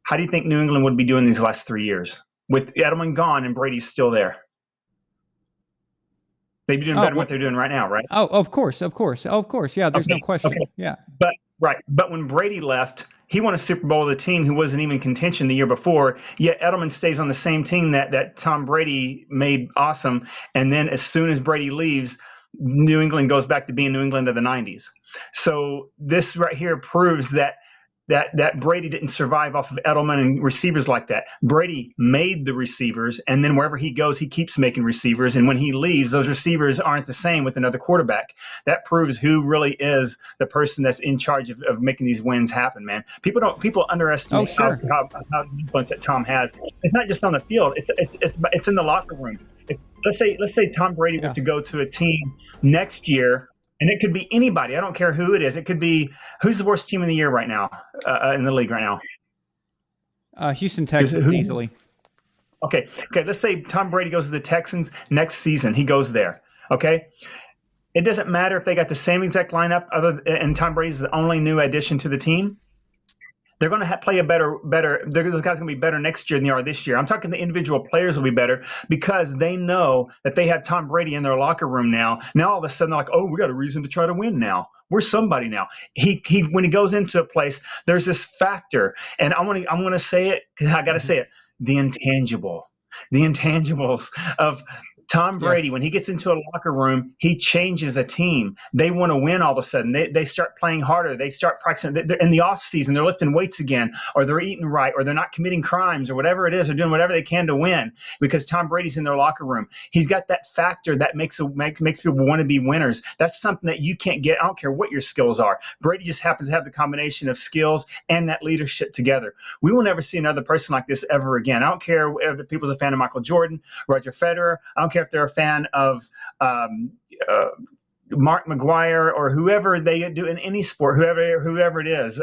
How do you think New England would be doing these last 3 years with Edelman gone and Brady's still there? They'd be doing better than what they're doing right now, right?
Oh, of course. Yeah, there's no question.
Okay.
Yeah.
But when Brady left, he won a Super Bowl with a team who wasn't even in contention the year before, yet Edelman stays on the same team that Tom Brady made awesome. And then as soon as Brady leaves, New England goes back to being New England of the 90s. So this right here proves that Brady didn't survive off of Edelman and receivers like that. Brady made the receivers, and then wherever he goes, he keeps making receivers. And when he leaves, those receivers aren't the same with another quarterback. That proves who really is the person that's in charge of making these wins happen, man. People underestimate how influence that Tom has. It's not just on the field. It's in the locker room. Let's say Tom Brady were to go to a team next year. And it could be anybody. I don't care who it is. It could be who's the worst team in the year right now in the league right now.
Houston Texans easily.
Okay. Let's say Tom Brady goes to the Texans next season. He goes there. Okay. It doesn't matter if they got the same exact lineup, and Tom Brady's the only new addition to the team. They're going to play a better. Those guys are going to be better next year than they are this year. I'm talking the individual players will be better because they know that they have Tom Brady in their locker room now. Now all of a sudden they're like, oh, we got a reason to try to win now. We're somebody now. He when he goes into a place, there's this factor, and I'm going to say it because I got to say it. The intangibles of Tom Brady, when he gets into a locker room, he changes a team. They want to win all of a sudden. They start playing harder. They start practicing. They're in the off season, they're lifting weights again, or they're eating right, or they're not committing crimes, or whatever it is. They're doing whatever they can to win because Tom Brady's in their locker room. He's got that factor that makes people want to be winners. That's something that you can't get. I don't care what your skills are. Brady just happens to have the combination of skills and that leadership together. We will never see another person like this ever again. I don't care if people's a fan of Michael Jordan, Roger Federer. I don't care if they're a fan of Mark McGuire or whoever they do in any sport, whoever it is,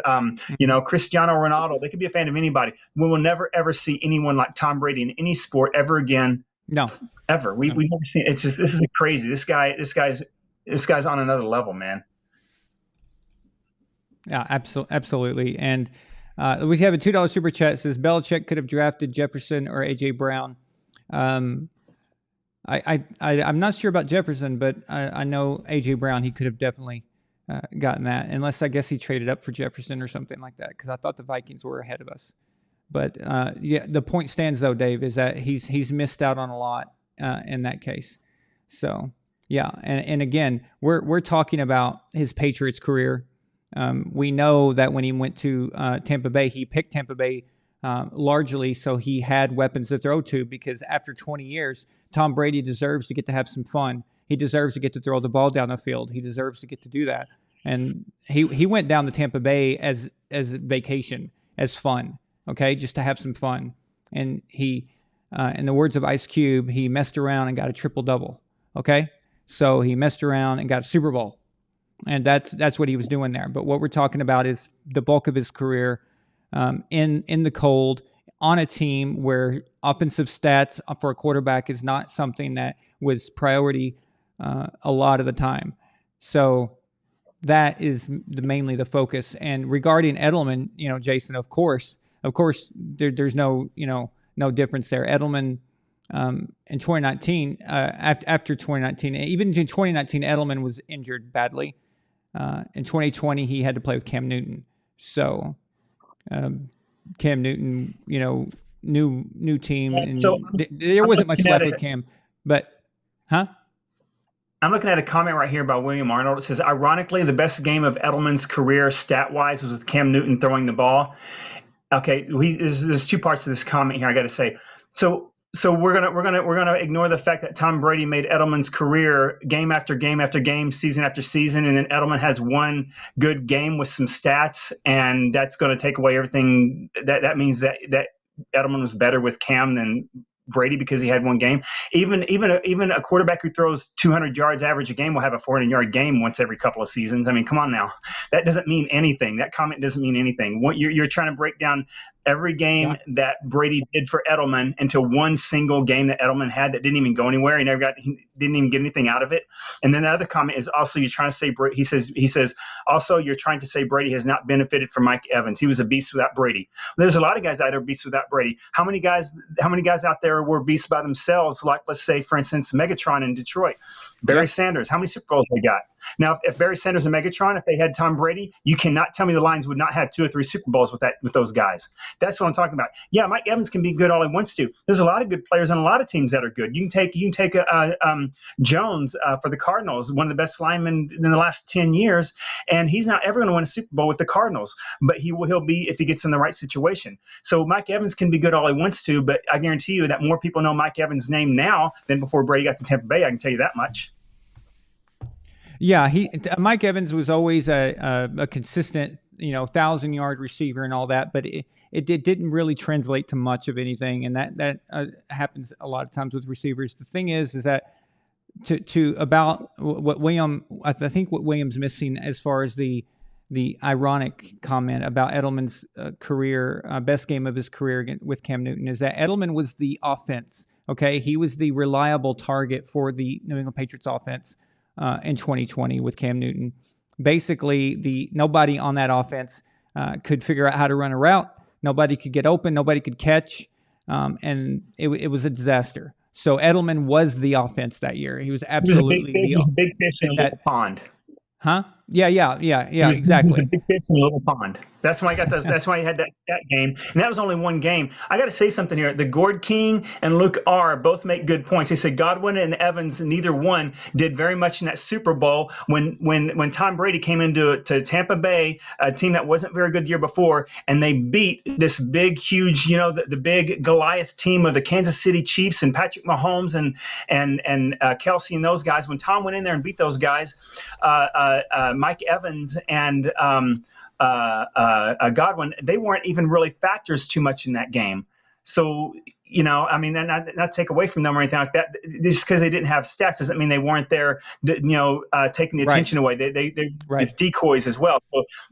Cristiano Ronaldo. They could be a fan of anybody. We will never ever see anyone like Tom Brady in any sport ever again.
No,
ever. We've never seen. It's just this is crazy. This guy's on another level, man.
Yeah, absolutely. And we have a $2 super chat. It says Belichick could have drafted Jefferson or AJ Brown. I'm not sure about Jefferson, but I know A.J. Brown, he could have definitely gotten that, unless I guess he traded up for Jefferson or something like that, because I thought the Vikings were ahead of us. But, the point stands, though, Dave, is that he's missed out on a lot in that case. So, yeah, and again, we're talking about his Patriots career. We know that when he went to Tampa Bay, he picked Tampa Bay largely so he had weapons to throw to, because after 20 years, Tom Brady deserves to get to have some fun. He deserves to get to throw the ball down the field. He deserves to get to do that. And he went down to Tampa Bay as vacation, as fun, okay, just to have some fun. And he in the words of Ice Cube, he messed around and got a triple-double. Okay? So he messed around and got a Super Bowl. And that's what he was doing there. But what we're talking about is the bulk of his career in the cold on a team where offensive stats for a quarterback is not something that was priority a lot of the time. So that is mainly the focus. And regarding Edelman, Jason, of course, there's no difference there. Edelman in 2019, after 2019, even in 2019, Edelman was injured badly. In 2020, he had to play with Cam Newton. So Cam Newton, new team, and
So
there wasn't much left with Cam. But, huh?
I'm looking at a comment right here by William Arnold. It says, ironically, the best game of Edelman's career stat-wise was with Cam Newton throwing the ball. Okay, there's two parts to this comment here. I got to say, so we're gonna ignore the fact that Tom Brady made Edelman's career game after game after game, season after season, and then Edelman has one good game with some stats, and that's going to take away everything. That means that Edelman was better with Cam than Brady because he had one game. Even a quarterback who throws 200 yards average a game will have a 400-yard game once every couple of seasons. I mean, come on now. That doesn't mean anything. That comment doesn't mean anything. What you're trying to break down every game that Brady did for Edelman into one single game that Edelman had that didn't even go anywhere. He didn't even get anything out of it. And then the other comment is also you're trying to say he says also you're trying to say Brady has not benefited from Mike Evans. He was a beast without Brady. There's a lot of guys out there beasts without Brady. How many guys out there were beasts by themselves? Like, let's say, for instance, Megatron in Detroit, Barry Sanders. How many Super Bowls they got? Now, if Barry Sanders and Megatron, if they had Tom Brady, you cannot tell me the Lions would not have 2 or 3 Super Bowls with those guys. That's what I'm talking about. Yeah, Mike Evans can be good all he wants to. There's a lot of good players on a lot of teams that are good. You can take Jones for the Cardinals, one of the best linemen in the last 10 years, and he's not ever going to win a Super Bowl with the Cardinals, but he'll be if he gets in the right situation. So Mike Evans can be good all he wants to, but I guarantee you that more people know Mike Evans' name now than before Brady got to Tampa Bay. I can tell you that much.
Yeah, Mike Evans was always a consistent, 1,000-yard receiver and all that, but it didn't really translate to much of anything, and that happens a lot of times with receivers. The thing is that to about what I think what William's missing as far as the ironic comment about Edelman's career, best game of his career with Cam Newton, is that Edelman was the offense. Okay, he was the reliable target for the New England Patriots offense. In 2020 with Cam Newton. Basically, nobody on that offense could figure out how to run a route. Nobody could get open. Nobody could catch. And it was a disaster. So Edelman was the offense that year. He was absolutely
he was a big fish in a little pond.
Huh? Yeah, exactly.
He was a big fish in a little pond. That's why I got those. That's why he had that game, and that was only one game. I got to say something here. The Gord King and Luke R. both make good points. They said Godwin and Evans, neither one did very much in that Super Bowl when Tom Brady came into Tampa Bay, a team that wasn't very good the year before, and they beat this big, huge, the big Goliath team of the Kansas City Chiefs and Patrick Mahomes and Kelsey and those guys. When Tom went in there and beat those guys, Mike Evans and Godwin, they weren't even really factors too much in that game. So, not take away from them or anything like that. Just because they didn't have stats doesn't mean they weren't there, taking the attention away. They It's decoys as well.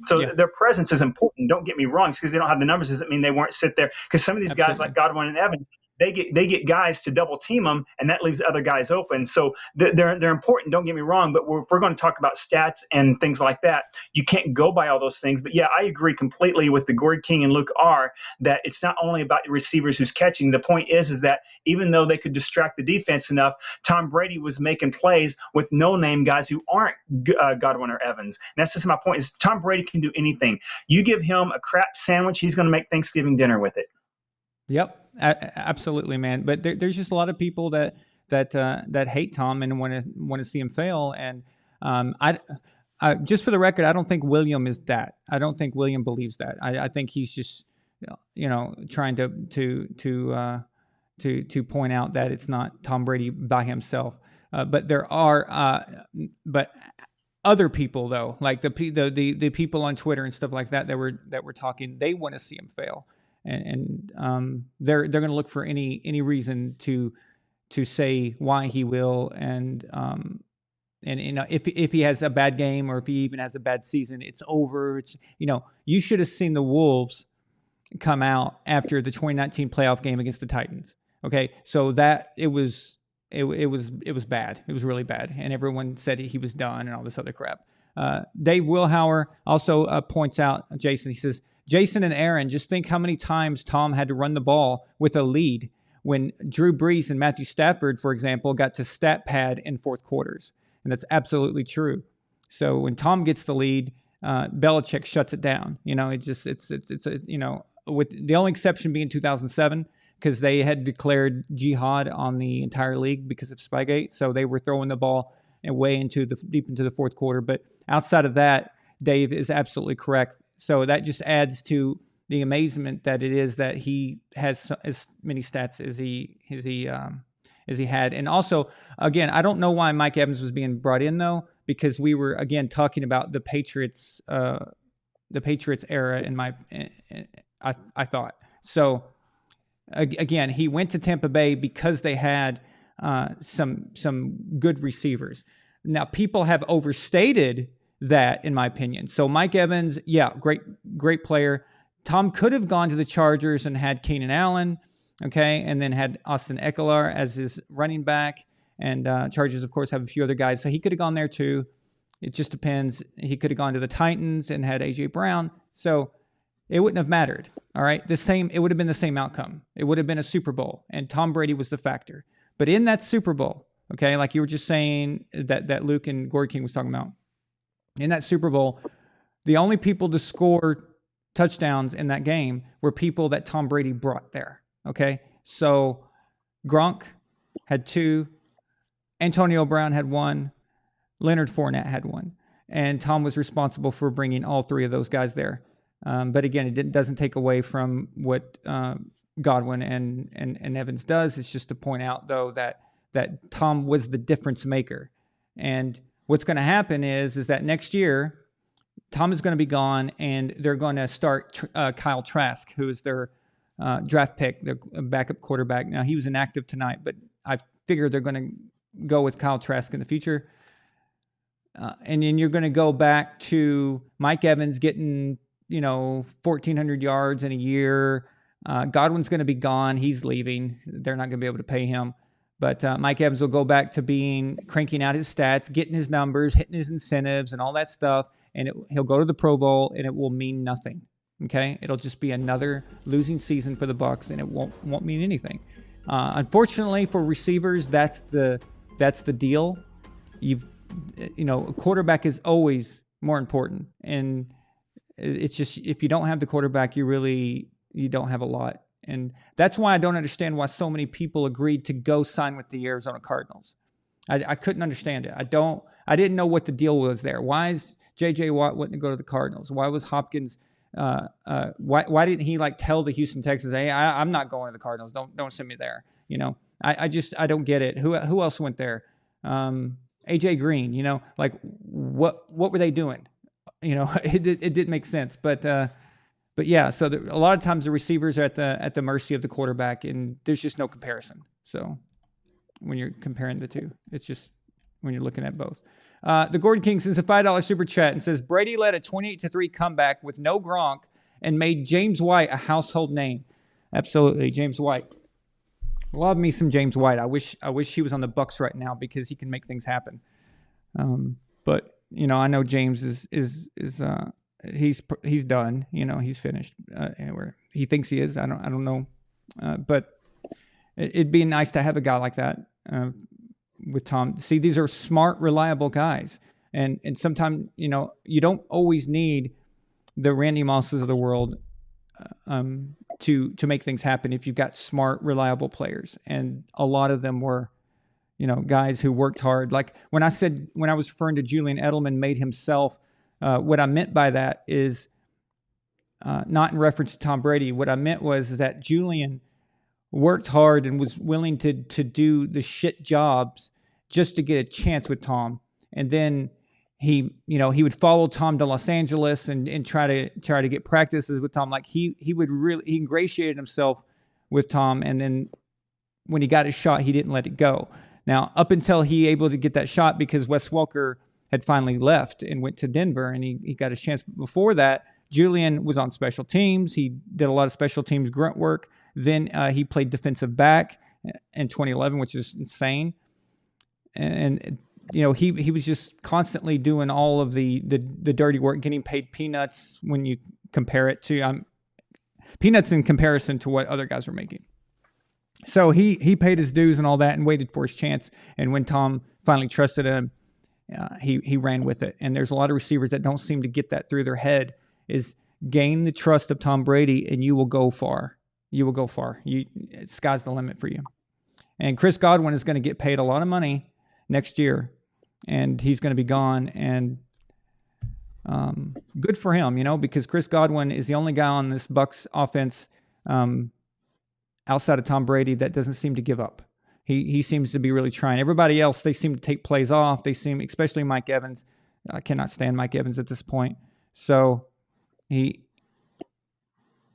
So their presence is important. Don't get me wrong. Just because they don't have the numbers doesn't mean they weren't sit there. Because some of these guys like Godwin and Evans, they get guys to double team them, and that leaves other guys open. So they're important. Don't get me wrong, but if we're going to talk about stats and things like that, you can't go by all those things. But yeah, I agree completely with the Gord King and Luke R. that it's not only about the receivers who's catching. The point is that even though they could distract the defense enough, Tom Brady was making plays with no-name guys who aren't Godwin or Evans. And that's just my point. Is Tom Brady can do anything. You give him a crap sandwich, he's going to make Thanksgiving dinner with it.
Yep, absolutely, man. But there's just a lot of people that hate Tom and want to see him fail. And I just for the record, I don't think William is that. I don't think William believes that. I think he's just trying to point out that it's not Tom Brady by himself. But there are but other people though, like the people on Twitter and stuff like that were talking. They want to see him fail. and they're going to look for any reason to say why he will, and if he has a bad game or if he even has a bad season, it's over. It's you should have seen the Wolves come out after the 2019 playoff game against the Titans. Okay, so that it was bad. It was really bad, and everyone said he was done and all this other crap. Dave Wilhauer also points out Jason. He says, Jason and Aaron, just think how many times Tom had to run the ball with a lead when Drew Brees and Matthew Stafford, for example, got to stat pad in fourth quarters. And that's absolutely true. So when Tom gets the lead, Belichick shuts it down. With the only exception being 2007, because they had declared jihad on the entire league because of Spygate. So they were throwing the ball way deep into the fourth quarter. But outside of that, Dave is absolutely correct. So that just adds to the amazement that it is that he has as many stats as he had. And also, again, I don't know why Mike Evans was being brought in though, because we were again talking about the Patriots era. I thought so. Again, he went to Tampa Bay because they had some good receivers. Now, people have overstated that, in my opinion. So Mike Evans, yeah, great player. Tom could have gone to the Chargers and had Keenan Allen, okay, and then had Austin Eckler as his running back. And Chargers, of course, have a few other guys. So he could have gone there too. It just depends. He could have gone to the Titans and had A.J. Brown. So it wouldn't have mattered, all right? It would have been the same outcome. It would have been a Super Bowl, and Tom Brady was the factor. But in that Super Bowl, okay, like you were just saying that Luke and Gord King was talking about, in that Super Bowl, the only people to score touchdowns in that game were people that Tom Brady brought there, okay? So Gronk had 2, Antonio Brown had 1, Leonard Fournette had 1, and Tom was responsible for bringing all 3 of those guys there. But again, it doesn't take away from what Godwin and Evans does. It's just to point out, though, that Tom was the difference maker. And what's going to happen is that next year, Tom is going to be gone, and they're going to start Kyle Trask, who is their draft pick, their backup quarterback. Now, he was inactive tonight, but I figure they're going to go with Kyle Trask in the future. And then you're going to go back to Mike Evans getting 1,400 yards in a year. Godwin's going to be gone. He's leaving. They're not going to be able to pay him. But Mike Evans will go back to cranking out his stats, getting his numbers, hitting his incentives and all that stuff. And he'll go to the Pro Bowl, and it will mean nothing. Okay? It'll just be another losing season for the Bucs, and it won't mean anything. Unfortunately for receivers, that's the deal. A quarterback is always more important. And it's just, if you don't have the quarterback, you don't have a lot. And that's why I don't understand why so many people agreed to go sign with the Arizona Cardinals. I couldn't understand it. I didn't know what the deal was there. Why is J.J. Watt wanting to go to the Cardinals? Why was Hopkins, why didn't he tell the Houston Texans, hey, I'm not going to the Cardinals. Don't send me there. I don't get it. Who else went there? A.J. Green, what were they doing? It didn't make sense, but yeah. So a lot of times the receivers are at the mercy of the quarterback, and there's just no comparison. So when you're comparing the two, it's just when you're looking at both. The Gordon King sends a $5 super chat and says Brady led a 28-3 comeback with no Gronk and made James White a household name. Absolutely, James White. Love me some James White. I wish he was on the Bucs right now because he can make things happen. But I know James is he's done. He's finished. Where he thinks he is, I don't know. But it'd be nice to have a guy like that with Tom. See, these are smart, reliable guys, and sometimes you don't always need the Randy Mosses of the world to make things happen if you've got smart, reliable players, and a lot of them were. Guys who worked hard. Like when I was referring to Julian Edelman made himself, what I meant by that is not in reference to Tom Brady. What I meant was that Julian worked hard and was willing to do the shit jobs just to get a chance with Tom. And then he would follow Tom to Los Angeles and try to get practices with Tom. Like he ingratiated himself with Tom, and then when he got his shot, he didn't let it go. Now, up until he able to get that shot because Wes Welker had finally left and went to Denver, and he got his chance. Before that, Julian was on special teams. He did a lot of special teams grunt work. Then he played defensive back in 2011, which is insane. And he was just constantly doing all of the dirty work, getting paid peanuts when you compare it to peanuts in comparison to what other guys were making. So he paid his dues and all that and waited for his chance. And when Tom finally trusted him, he ran with it. And there's a lot of receivers that don't seem to get that through their head, is gain the trust of Tom Brady and you will go far. You will go far. Sky's the limit for you. And Chris Godwin is going to get paid a lot of money next year, and he's going to be gone. And good for him, because Chris Godwin is the only guy on this Bucs offense outside of Tom Brady that doesn't seem to give up. He seems to be really trying. Everybody else, they seem to take plays off. They seem, especially Mike Evans. I cannot stand Mike Evans at this point. So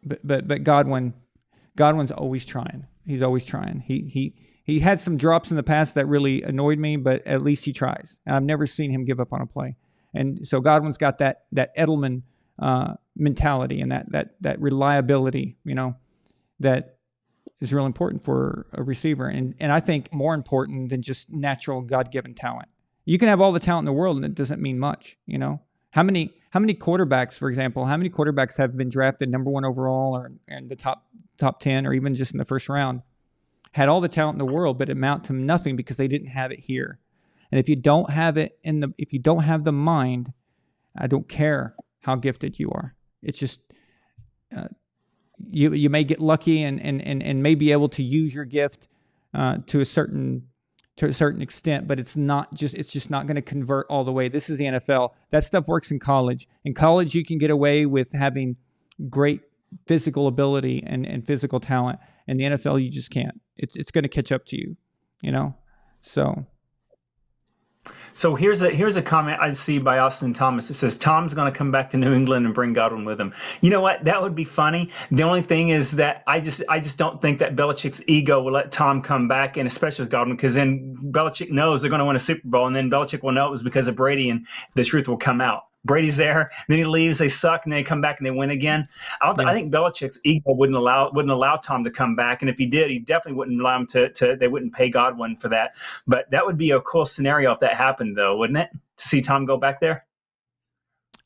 but Godwin's always trying. He's always trying. He had some drops in the past that really annoyed me, but at least he tries. And I've never seen him give up on a play. And so Godwin's got that Edelman mentality and that reliability, that is real important for a receiver. And I think more important than just natural God-given talent. You can have all the talent in the world and it doesn't mean much, How many quarterbacks, for example, have been drafted number 1 overall or in the top 10 or even just in the first round, had all the talent in the world, but amount to nothing because they didn't have it here. And if you don't have it if you don't have the mind, I don't care how gifted you are. It's just you may get lucky and may be able to use your gift to a certain extent, but it's just not going to convert all the way. This is the NFL. That stuff works in college. In college, you can get away with having great physical ability and physical talent. In the NFL, you just can't. It's going to catch up to you,
So here's a comment I see by Austin Thomas. It says Tom's going to come back to New England and bring Godwin with him. You know what? That would be funny. The only thing is that I just don't think that Belichick's ego will let Tom come back, and especially with Godwin, because then Belichick knows they're going to win a Super Bowl, and then Belichick will know it was because of Brady, and the truth will come out. Brady's there, then he leaves, they suck, and they come back and they win again. I think Belichick's ego wouldn't allow Tom to come back, and if he did, he definitely wouldn't allow him to. They wouldn't pay Godwin for that. But that would be a cool scenario if that happened, though, wouldn't it? To see Tom go back there.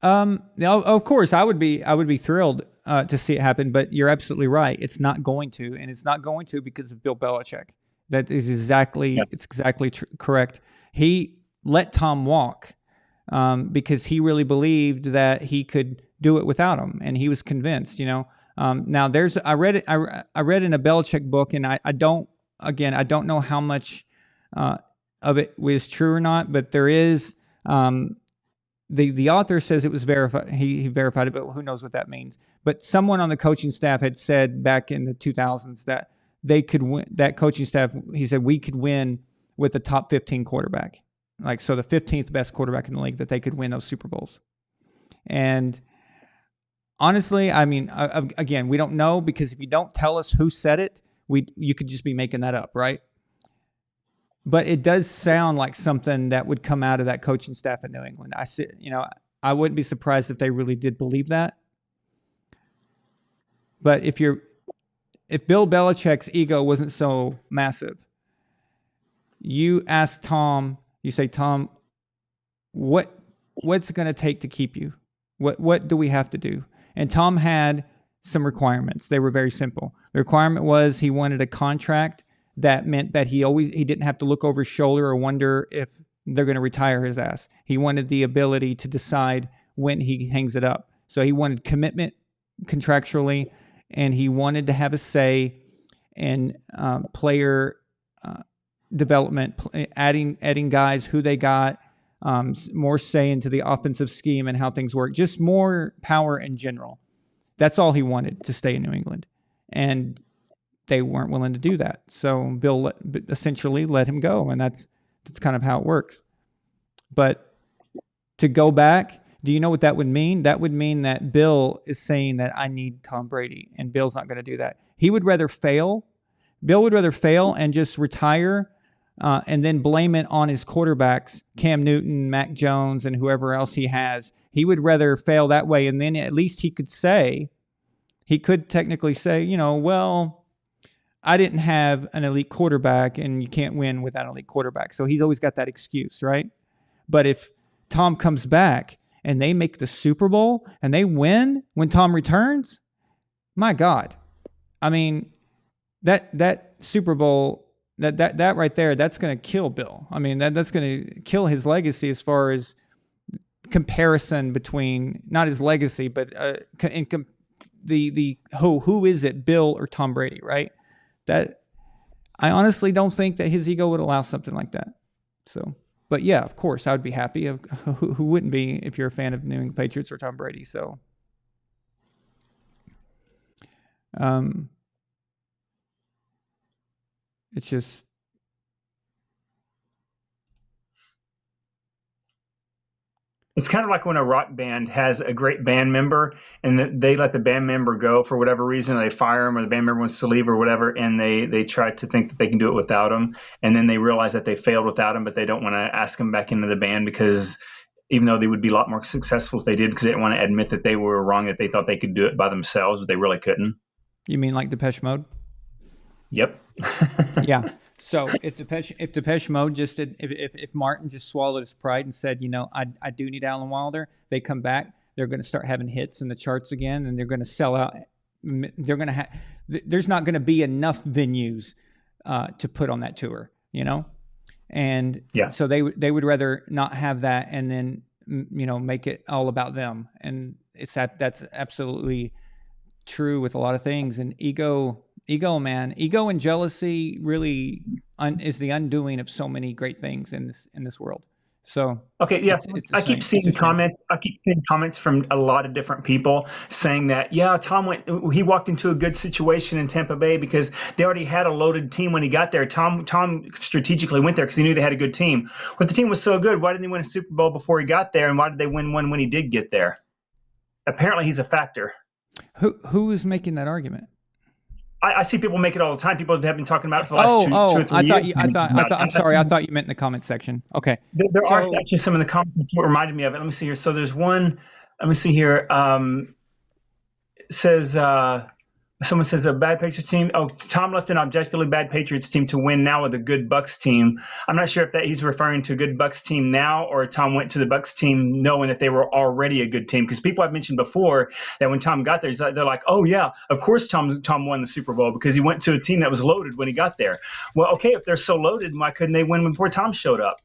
Of course, I would be thrilled to see it happen. But you're absolutely right; it's not going to, and it's not going to because of Bill Belichick. That is exactly it's exactly correct. He let Tom walk. Because he really believed that he could do it without him, and he was convinced. Now I read in a Belichick book, and I don't know how much of it was true or not, but there is the author says it was verified. He verified it, but who knows what that means? But someone on the coaching staff had said back in the 2000s that they could win. That coaching staff, he said, we could win with a top 15 quarterback. So the 15th best quarterback in the league, that they could win those Super Bowls. And honestly, I mean, again, we don't know, because if you don't tell us who said it, you could just be making that up, right? But it does sound like something that would come out of that coaching staff in New England. I wouldn't be surprised if they really did believe that. But if Bill Belichick's ego wasn't so massive, you ask Tom. You say, Tom, what's it going to take to keep you? What do we have to do? And Tom had some requirements. They were very simple. The requirement was he wanted a contract that meant that he didn't have to look over his shoulder or wonder if they're going to retire his ass. He wanted the ability to decide when he hangs it up. So he wanted commitment contractually, and he wanted to have a say in player development, adding guys who they got, more say into the offensive scheme and how things work, just more power in general. That's all he wanted to stay in New England. And they weren't willing to do that. So Bill essentially let him go, and that's kind of how it works. But to go back, do you know what that would mean? That would mean that Bill is saying that I need Tom Brady, and Bill's not going to do that. He would rather fail. Bill would rather fail and just retire and then blame it on his quarterbacks, Cam Newton, Mac Jones, and whoever else he has. He would rather fail that way, and then at least he could technically say, well, I didn't have an elite quarterback, and you can't win without an elite quarterback. So he's always got that excuse, right? But if Tom comes back and they make the Super Bowl and they win when Tom returns, my God. I mean, that Super Bowl, that right there, that's going to kill Bill. I mean, that's going to kill his legacy as far as comparison between, not his legacy, but who is it, Bill or Tom Brady, right? That I honestly don't think that his ego would allow something like that. So, but yeah, of course, I would be happy. Who wouldn't be if you're a fan of New England Patriots or Tom Brady? So, it's just.
It's kind of like when a rock band has a great band member and they let the band member go for whatever reason, or they fire him, or the band member wants to leave or whatever, and they try to think that they can do it without him, and then they realize that they failed without him, but they don't want to ask him back into the band because even though they would be a lot more successful if they did, because they didn't want to admit that they were wrong, that they thought they could do it by themselves, but they really couldn't.
You mean like Depeche Mode?
Yep.
Yeah. So if Depeche Mode just did, if Martin just swallowed his pride and said, I do need Alan Wilder, they come back, they're going to start having hits in the charts again, and they're going to sell out. They're going to have. There's not going to be enough venues to put on that tour, and
yeah.
So they would rather not have that, and then make it all about them, and that's absolutely true with a lot of things, and ego, man. Ego and jealousy really is the undoing of so many great things in this world. So
okay, yeah, I keep seeing comments from a lot of different people saying that he walked into a good situation in Tampa Bay because they already had a loaded team when he got there. Tom strategically went there because he knew they had a good team. But the team was so good, why didn't they win a Super Bowl before he got there, and why did they win one when he did get there? Apparently, he's a factor.
Who is making that argument?
I see people make it all the time. People have been talking about it for the last two or 3 years.
I'm sorry. I thought you meant in the comment section. Okay.
There are actually some in the comments that reminded me of it. Let me see here. So there's one. Let me see here. It says someone says a bad Patriots team. Oh, Tom left an objectively bad Patriots team to win now with a good Bucs team. I'm not sure if that he's referring to a good Bucs team now, or Tom went to the Bucs team knowing that they were already a good team. Because people have mentioned before that when Tom got there, they're like, oh yeah, of course Tom won the Super Bowl because he went to a team that was loaded when he got there. Well, okay, if they're so loaded, why couldn't they win before Tom showed up?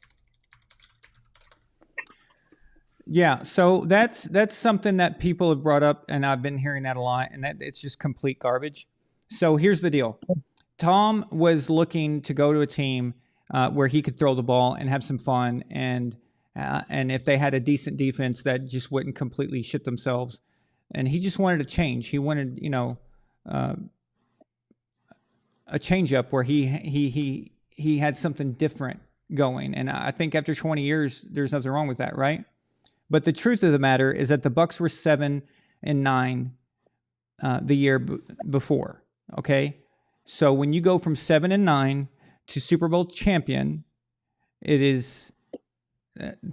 Yeah, so that's something that people have brought up, and I've been hearing that a lot, and that it's just complete garbage. So here's the deal. Tom was looking to go to a team where he could throw the ball and have some fun, and if they had a decent defense that just wouldn't completely shit themselves, and he just wanted a change. He wanted, a change up where he had something different going, and I think after 20 years, there's nothing wrong with that, right? But the truth of the matter is that the Bucs were 7-9 the year before. Okay, so when you go from 7-9 to Super Bowl champion, it is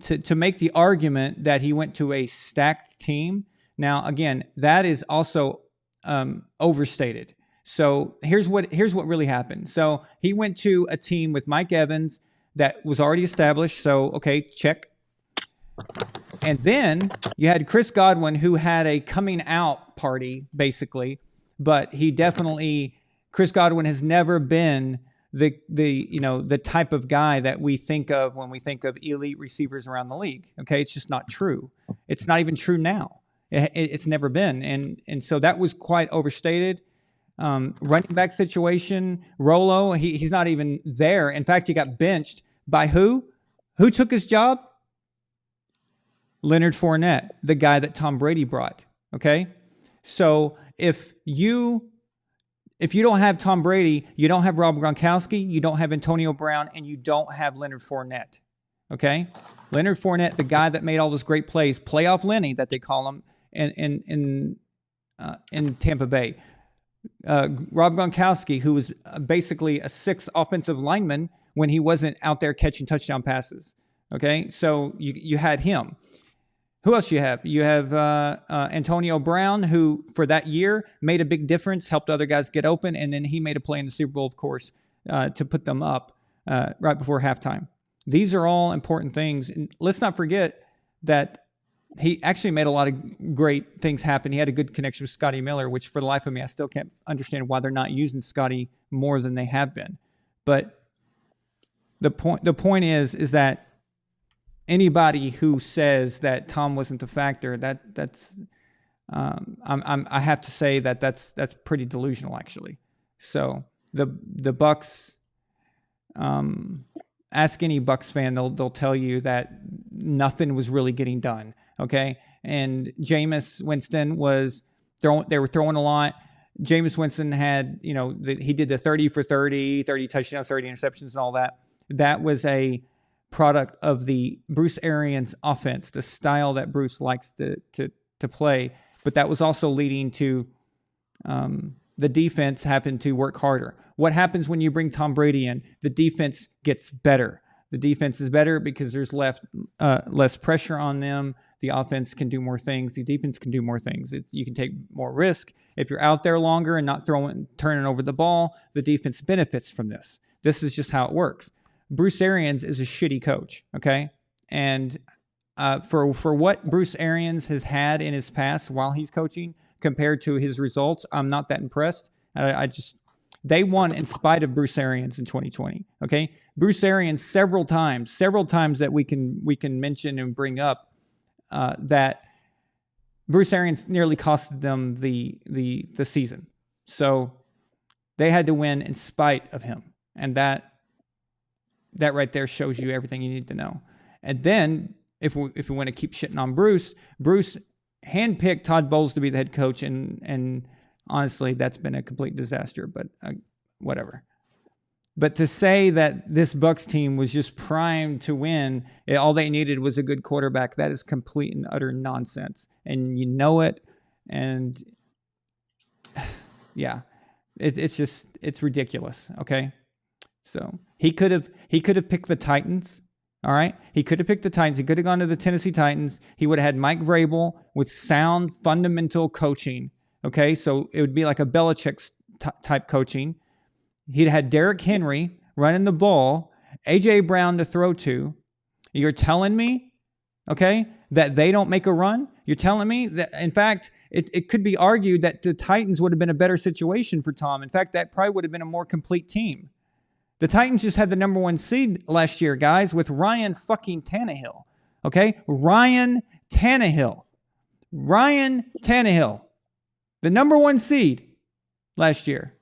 to make the argument that he went to a stacked team. Now, again, that is also overstated. So here's what really happened. So he went to a team with Mike Evans that was already established. So okay, check. And then you had Chris Godwin, who had a coming out party, basically. But Chris Godwin has never been the type of guy that we think of when we think of elite receivers around the league. Okay, it's just not true. It's not even true now. It's never been, and so that was quite overstated. Running back situation, Rolo, he's not even there. In fact, he got benched by who? Who took his job? Leonard Fournette, the guy that Tom Brady brought. Okay, so if you don't have Tom Brady, you don't have Rob Gronkowski, you don't have Antonio Brown, and you don't have Leonard Fournette. Okay, Leonard Fournette, the guy that made all those great plays, playoff Lenny that they call him, in Tampa Bay. Rob Gronkowski, who was basically a sixth offensive lineman when he wasn't out there catching touchdown passes. Okay, so you had him. Who else you have? You have Antonio Brown, who for that year made a big difference, helped other guys get open, and then he made a play in the Super Bowl, of course, to put them up right before halftime. These are all important things. And let's not forget that he actually made a lot of great things happen. He had a good connection with Scotty Miller, which for the life of me, I still can't understand why they're not using Scotty more than they have been. But the point is that anybody who says that Tom wasn't the factor, that's I have to say that's pretty delusional, actually. So the Bucs, ask any Bucs fan, they'll tell you that nothing was really getting done. Okay, and Jameis Winston they were throwing a lot. Jameis Winston had, he did the 30 for 30 touchdowns, 30 interceptions, and all that. That was a product of the Bruce Arians offense, the style that Bruce likes to play. But that was also leading to the defense having to work harder. What happens when you bring Tom Brady in? The defense gets better. The defense is better because there's less pressure on them. The offense can do more things. The defense can do more things. You can take more risk. If you're out there longer and not turning over the ball, the defense benefits from this. This is just how it works. Bruce Arians is a shitty coach, okay? And for what Bruce Arians has had in his past while he's coaching compared to his results, I'm not that impressed. They won in spite of Bruce Arians in 2020, okay? Bruce Arians several times that we can mention and bring up that Bruce Arians nearly costed them the season. So they had to win in spite of him. And that right there shows you everything you need to know. And then if we want to keep shitting on Bruce handpicked Todd Bowles to be the head coach, and honestly, that's been a complete disaster, but whatever. But to say that this Bucs team was just primed to win, all they needed was a good quarterback, that is complete and utter nonsense. And you know it. And yeah, it's ridiculous. Okay. So he could have picked the Titans. All right. He could have picked the Titans. He could have gone to the Tennessee Titans. He would have had Mike Vrabel with sound fundamental coaching. Okay. So it would be like a Belichick type coaching. He'd had Derrick Henry running the ball, A.J. Brown to throw to. You're telling me, okay, that they don't make a run? You're telling me that, in fact, it could be argued that the Titans would have been a better situation for Tom. In fact, that probably would have been a more complete team. The Titans just had the number 1 seed last year, guys, with Ryan fucking Tannehill. Okay? Ryan Tannehill. The number 1 seed last year.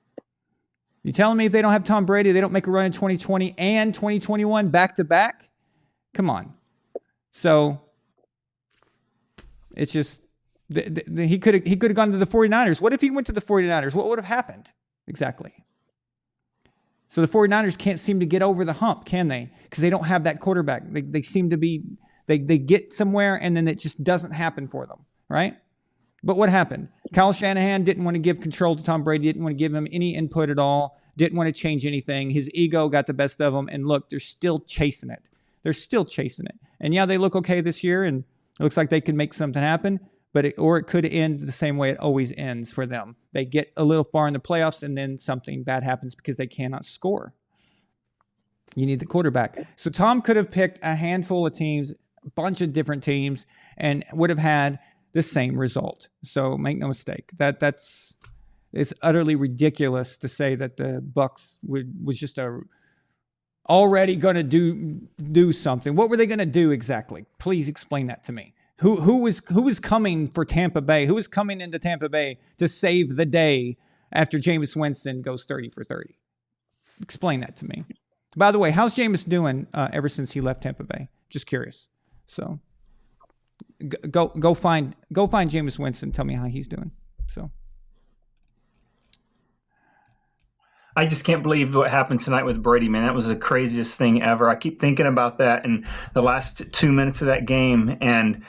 You telling me if they don't have Tom Brady, they don't make a run in 2020 and 2021 back to back? Come on. So it's just he could have gone to the 49ers. What if he went to the 49ers? What would have happened? Exactly. So the 49ers can't seem to get over the hump, can they? Because they don't have that quarterback. They seem to be they get somewhere and then it just doesn't happen for them, right? But what happened? Kyle Shanahan didn't want to give control to Tom Brady, didn't want to give him any input at all, didn't want to change anything. His ego got the best of him, and look, they're still chasing it. And yeah, they look okay this year, and it looks like they could make something happen, but it could end the same way it always ends for them. They get a little far in the playoffs, and then something bad happens because they cannot score. You need the quarterback. So Tom could have picked a handful of teams, a bunch of different teams, and would have had the same result. So make no mistake, it's utterly ridiculous to say that the Bucs was just already going to do something. What were they going to do exactly? Please explain that to me. Who was coming for Tampa Bay? Who was coming into Tampa Bay to save the day after Jameis Winston goes 30 for 30? Explain that to me. By the way, how's Jameis doing ever since he left Tampa Bay? Just curious. So go find Jameis Winston. Tell me how he's doing. So
I just can't believe what happened tonight with Brady, man. That was the craziest thing ever. I keep thinking about that in the last 2 minutes of that game, and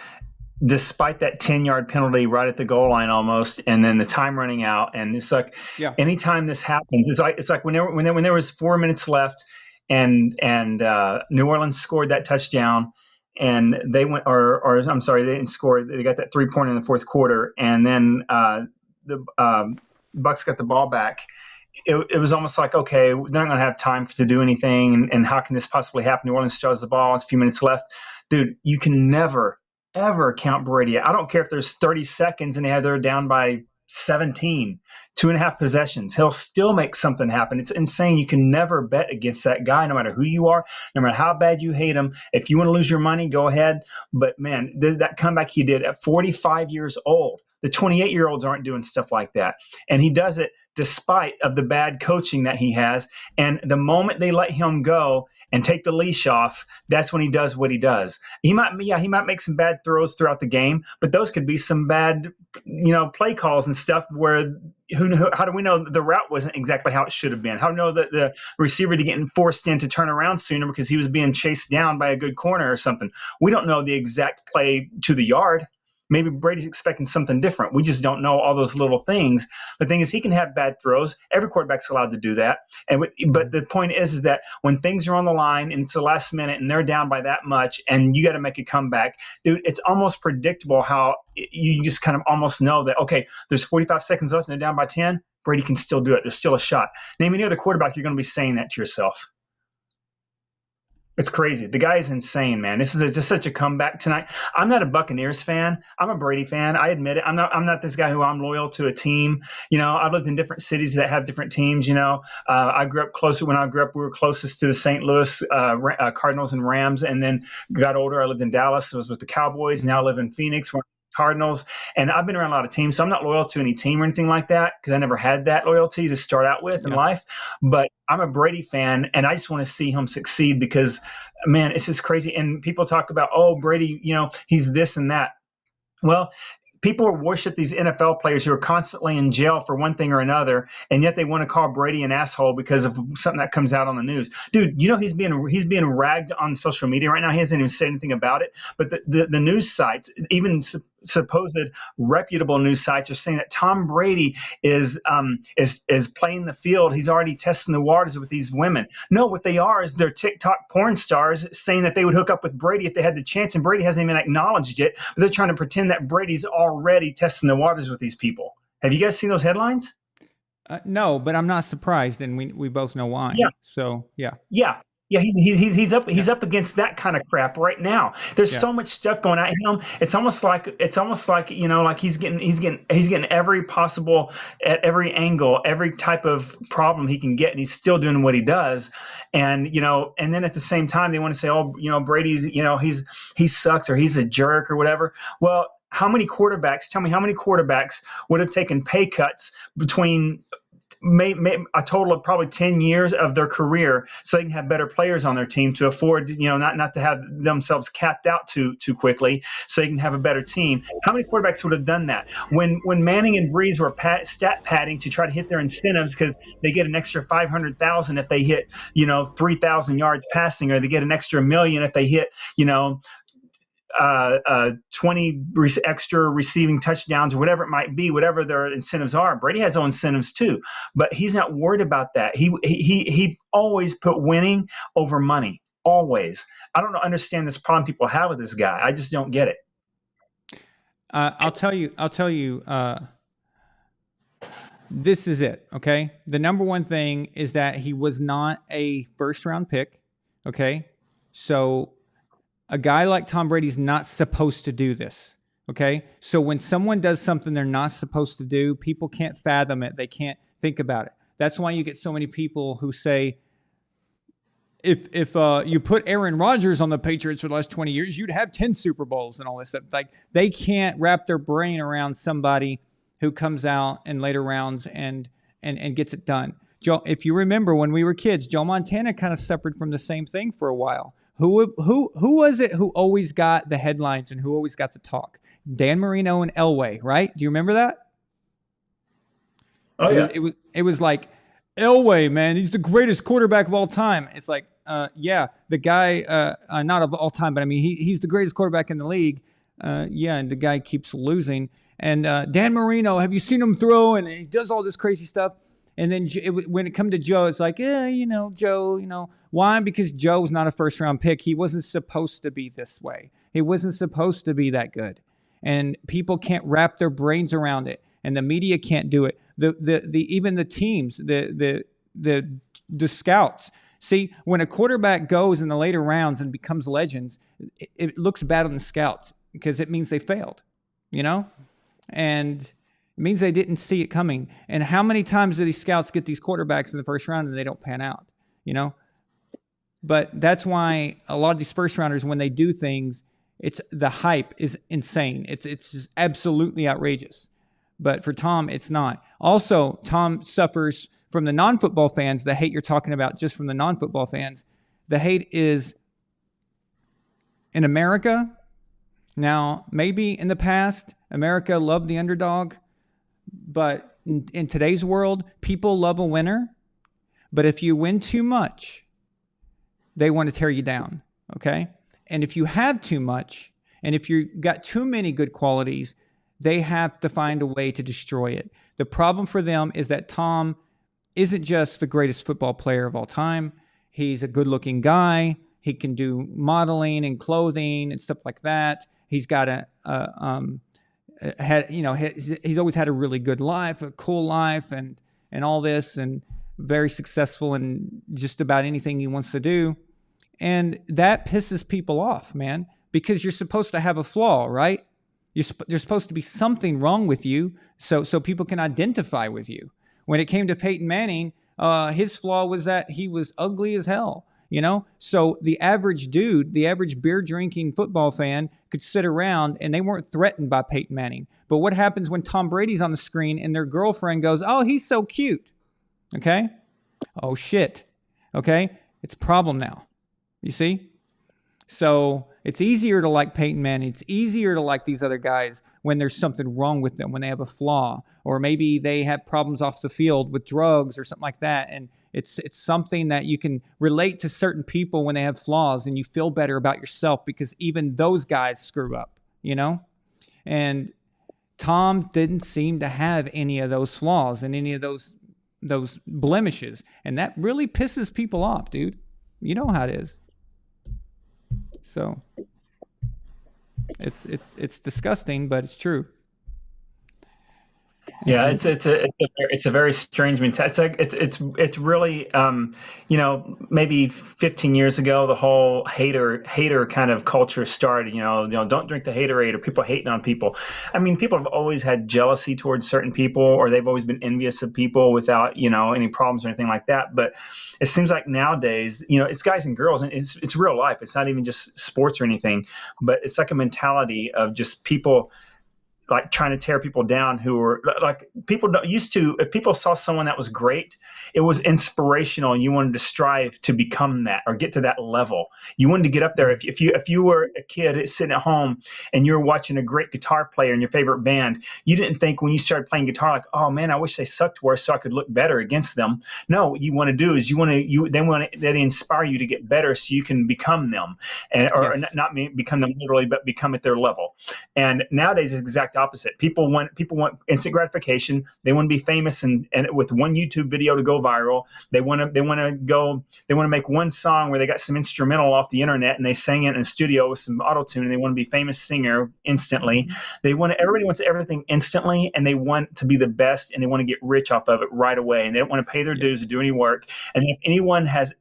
despite that 10-yard penalty right at the goal line almost, and then the time running out, and it's like
Yeah.
anytime this happens, it's like when there was 4 minutes left, and New Orleans scored that touchdown, and they went, or I'm sorry, they didn't score. They got that 3-pointer in the fourth quarter, and then the Bucs got the ball back. It was almost like, okay, they're not going to have time to do anything, and how can this possibly happen? New Orleans still has the ball, it's a few minutes left. Dude, you can never, ever count Brady. I don't care if there's 30 seconds and they're down by 17, 2.5 possessions. He'll still make something happen. It's insane. You can never bet against that guy, no matter who you are, no matter how bad you hate him. If you want to lose your money, go ahead. But, man, that comeback he did at 45 years old, the 28-year-olds aren't doing stuff like that. And he does it despite of the bad coaching that he has. And the moment they let him go and take the leash off, that's when he does what he does. He might make some bad throws throughout the game, but those could be some bad, play calls and stuff where how do we know the route wasn't exactly how it should have been? How do we know that the receiver getting forced in to turn around sooner because he was being chased down by a good corner or something? We don't know the exact play to the yard. Maybe Brady's expecting something different. We just don't know all those little things. The thing is, he can have bad throws. Every quarterback's allowed to do that. But the point is that when things are on the line and it's the last minute and they're down by that much and you got to make a comeback, dude, it's almost predictable how you just kind of almost know that, okay, there's 45 seconds left and they're down by 10. Brady can still do it. There's still a shot. Name any other quarterback, you're going to be saying that to yourself. It's crazy. The guy is insane, man. This is just such a comeback tonight. I'm not a Buccaneers fan. I'm a Brady fan. I admit it. I'm not this guy who I'm loyal to a team. I've lived in different cities that have different teams. I grew up closer. When I grew up, we were closest to the St. Louis Cardinals and Rams. And then got older. I lived in Dallas. I was with the Cowboys. Now I live in Phoenix. Cardinals, and I've been around a lot of teams, so I'm not loyal to any team or anything like that because I never had that loyalty to start out with in life. But I'm a Brady fan, and I just want to see him succeed because, man, it's just crazy. And people talk about, oh, Brady, he's this and that. Well, people worship these NFL players who are constantly in jail for one thing or another, and yet they want to call Brady an asshole because of something that comes out on the news. Dude, he's being ragged on social media right now. He hasn't even said anything about it. But the news sites, even supposed reputable news sites, are saying that Tom Brady is playing the field. He's already testing the waters with these women. No, what they are is they're TikTok porn stars saying that they would hook up with Brady if they had the chance, and Brady hasn't even acknowledged it. But they're trying to pretend that Brady's already testing the waters with these people. Have you guys seen those headlines?
No, but I'm not surprised, and we both know why.
Yeah.
So yeah.
Yeah, he's up against that kind of crap right now. There's so much stuff going at him. It's almost like like he's getting every possible, at every angle, every type of problem he can get, and he's still doing what he does. And and then at the same time they want to say, oh, Brady's, he sucks or he's a jerk or whatever. Well, tell me how many quarterbacks would have taken pay cuts between a total of probably 10 years of their career so they can have better players on their team to afford, not to have themselves capped out too quickly so they can have a better team. How many quarterbacks would have done that? When Manning and Breeze were stat padding to try to hit their incentives because they get an extra $500,000 if they hit, 3,000 yards passing, or they get an extra $1 million if they hit, 20 extra receiving touchdowns or whatever it might be, whatever their incentives are. Brady has own incentives too, but he's not worried about that. He always put winning over money. Always. I don't understand this problem people have with this guy. I just don't get it.
I'll tell you. This is it. Okay. The number one thing is that he was not a first round pick. Okay. So a guy like Tom Brady's not supposed to do this, okay? So when someone does something they're not supposed to do, people can't fathom it. They can't think about it. That's why you get so many people who say, if you put Aaron Rodgers on the Patriots for the last 20 years, you'd have 10 Super Bowls and all this stuff. Like, they can't wrap their brain around somebody who comes out in later rounds and gets it done. Joe, if you remember when we were kids, Joe Montana kind of suffered from the same thing for a while. Who was it who always got the headlines and who always got the talk? Dan Marino and Elway, right? Do you remember that?
Oh, yeah.
It was like, Elway, man, he's the greatest quarterback of all time. It's like, yeah, the guy, not of all time, but I mean, he's the greatest quarterback in the league. Yeah, and the guy keeps losing. And Dan Marino, have you seen him throw? And he does all this crazy stuff. And then when it comes to Joe, it's like, yeah, Joe, why? Because Joe was not a first-round pick. He wasn't supposed to be this way. He wasn't supposed to be that good. And people can't wrap their brains around it. And the media can't do it. Even the teams, the scouts. See, when a quarterback goes in the later rounds and becomes legends, it looks bad on the scouts because it means they failed, and it means they didn't see it coming. And how many times do these scouts get these quarterbacks in the first round and they don't pan out, But that's why a lot of these first rounders, when they do things, the hype is insane. It's just absolutely outrageous. But for Tom, it's not. Also, Tom suffers from the non-football fans, the hate you're talking about just from the non-football fans. The hate is in America. Now, maybe in the past, America loved the underdog. But in today's world, people love a winner. But if you win too much, they want to tear you down, okay? And if you have too much, and if you got too many good qualities, they have to find a way to destroy it. The problem for them is that Tom isn't just the greatest football player of all time. He's a good-looking guy. He can do modeling and clothing and stuff like that. He's got he's always had a really good life, a cool life, and all this, and very successful in just about anything he wants to do. And that pisses people off, man, because you're supposed to have a flaw, right? There's supposed to be something wrong with you so people can identify with you. When it came to Peyton Manning, his flaw was that he was ugly as hell, So the average dude, the average beer-drinking football fan could sit around and they weren't threatened by Peyton Manning. But what happens when Tom Brady's on the screen and their girlfriend goes, oh, he's so cute, okay? Oh, shit, okay? It's a problem now, you see? So it's easier to like Peyton Manning. It's easier to like these other guys when there's something wrong with them, when they have a flaw, or maybe they have problems off the field with drugs or something like that. And it's something that you can relate to certain people when they have flaws, and you feel better about yourself because even those guys screw up, And Tom didn't seem to have any of those flaws and any of those blemishes, and that really pisses people off, dude. You know how it is. So it's disgusting, but it's true.
Yeah, it's a very strange mentality. It's really maybe 15 years ago the whole hater kind of culture started. Don't drink the haterade, or people hating on people. I mean, people have always had jealousy towards certain people, or they've always been envious of people without any problems or anything like that. But it seems like nowadays, it's guys and girls, and it's real life. It's not even just sports or anything, but it's like a mentality of just people like trying to tear people down who were like people used to. If people saw someone that was great, it was inspirational, and you wanted to strive to become that or get to that level. You wanted to get up there. If you were a kid sitting at home and you were watching a great guitar player in your favorite band, you didn't think when you started playing guitar like, oh man, I wish they sucked worse so I could look better against them. No, what you want to do is they inspire you to get better so you can become them, or yes. Not become them literally, but become at their level. And nowadays it's the exact opposite. People want instant gratification. They want to be famous and with one YouTube video to go viral. They want to make one song where they got some instrumental off the internet and they sang it in a studio with some auto tune, and they want to be a famous singer instantly. Everybody wants everything instantly, and they want to be the best, and they want to get rich off of it right away, and they don't want to pay their dues to do any work. And if anyone has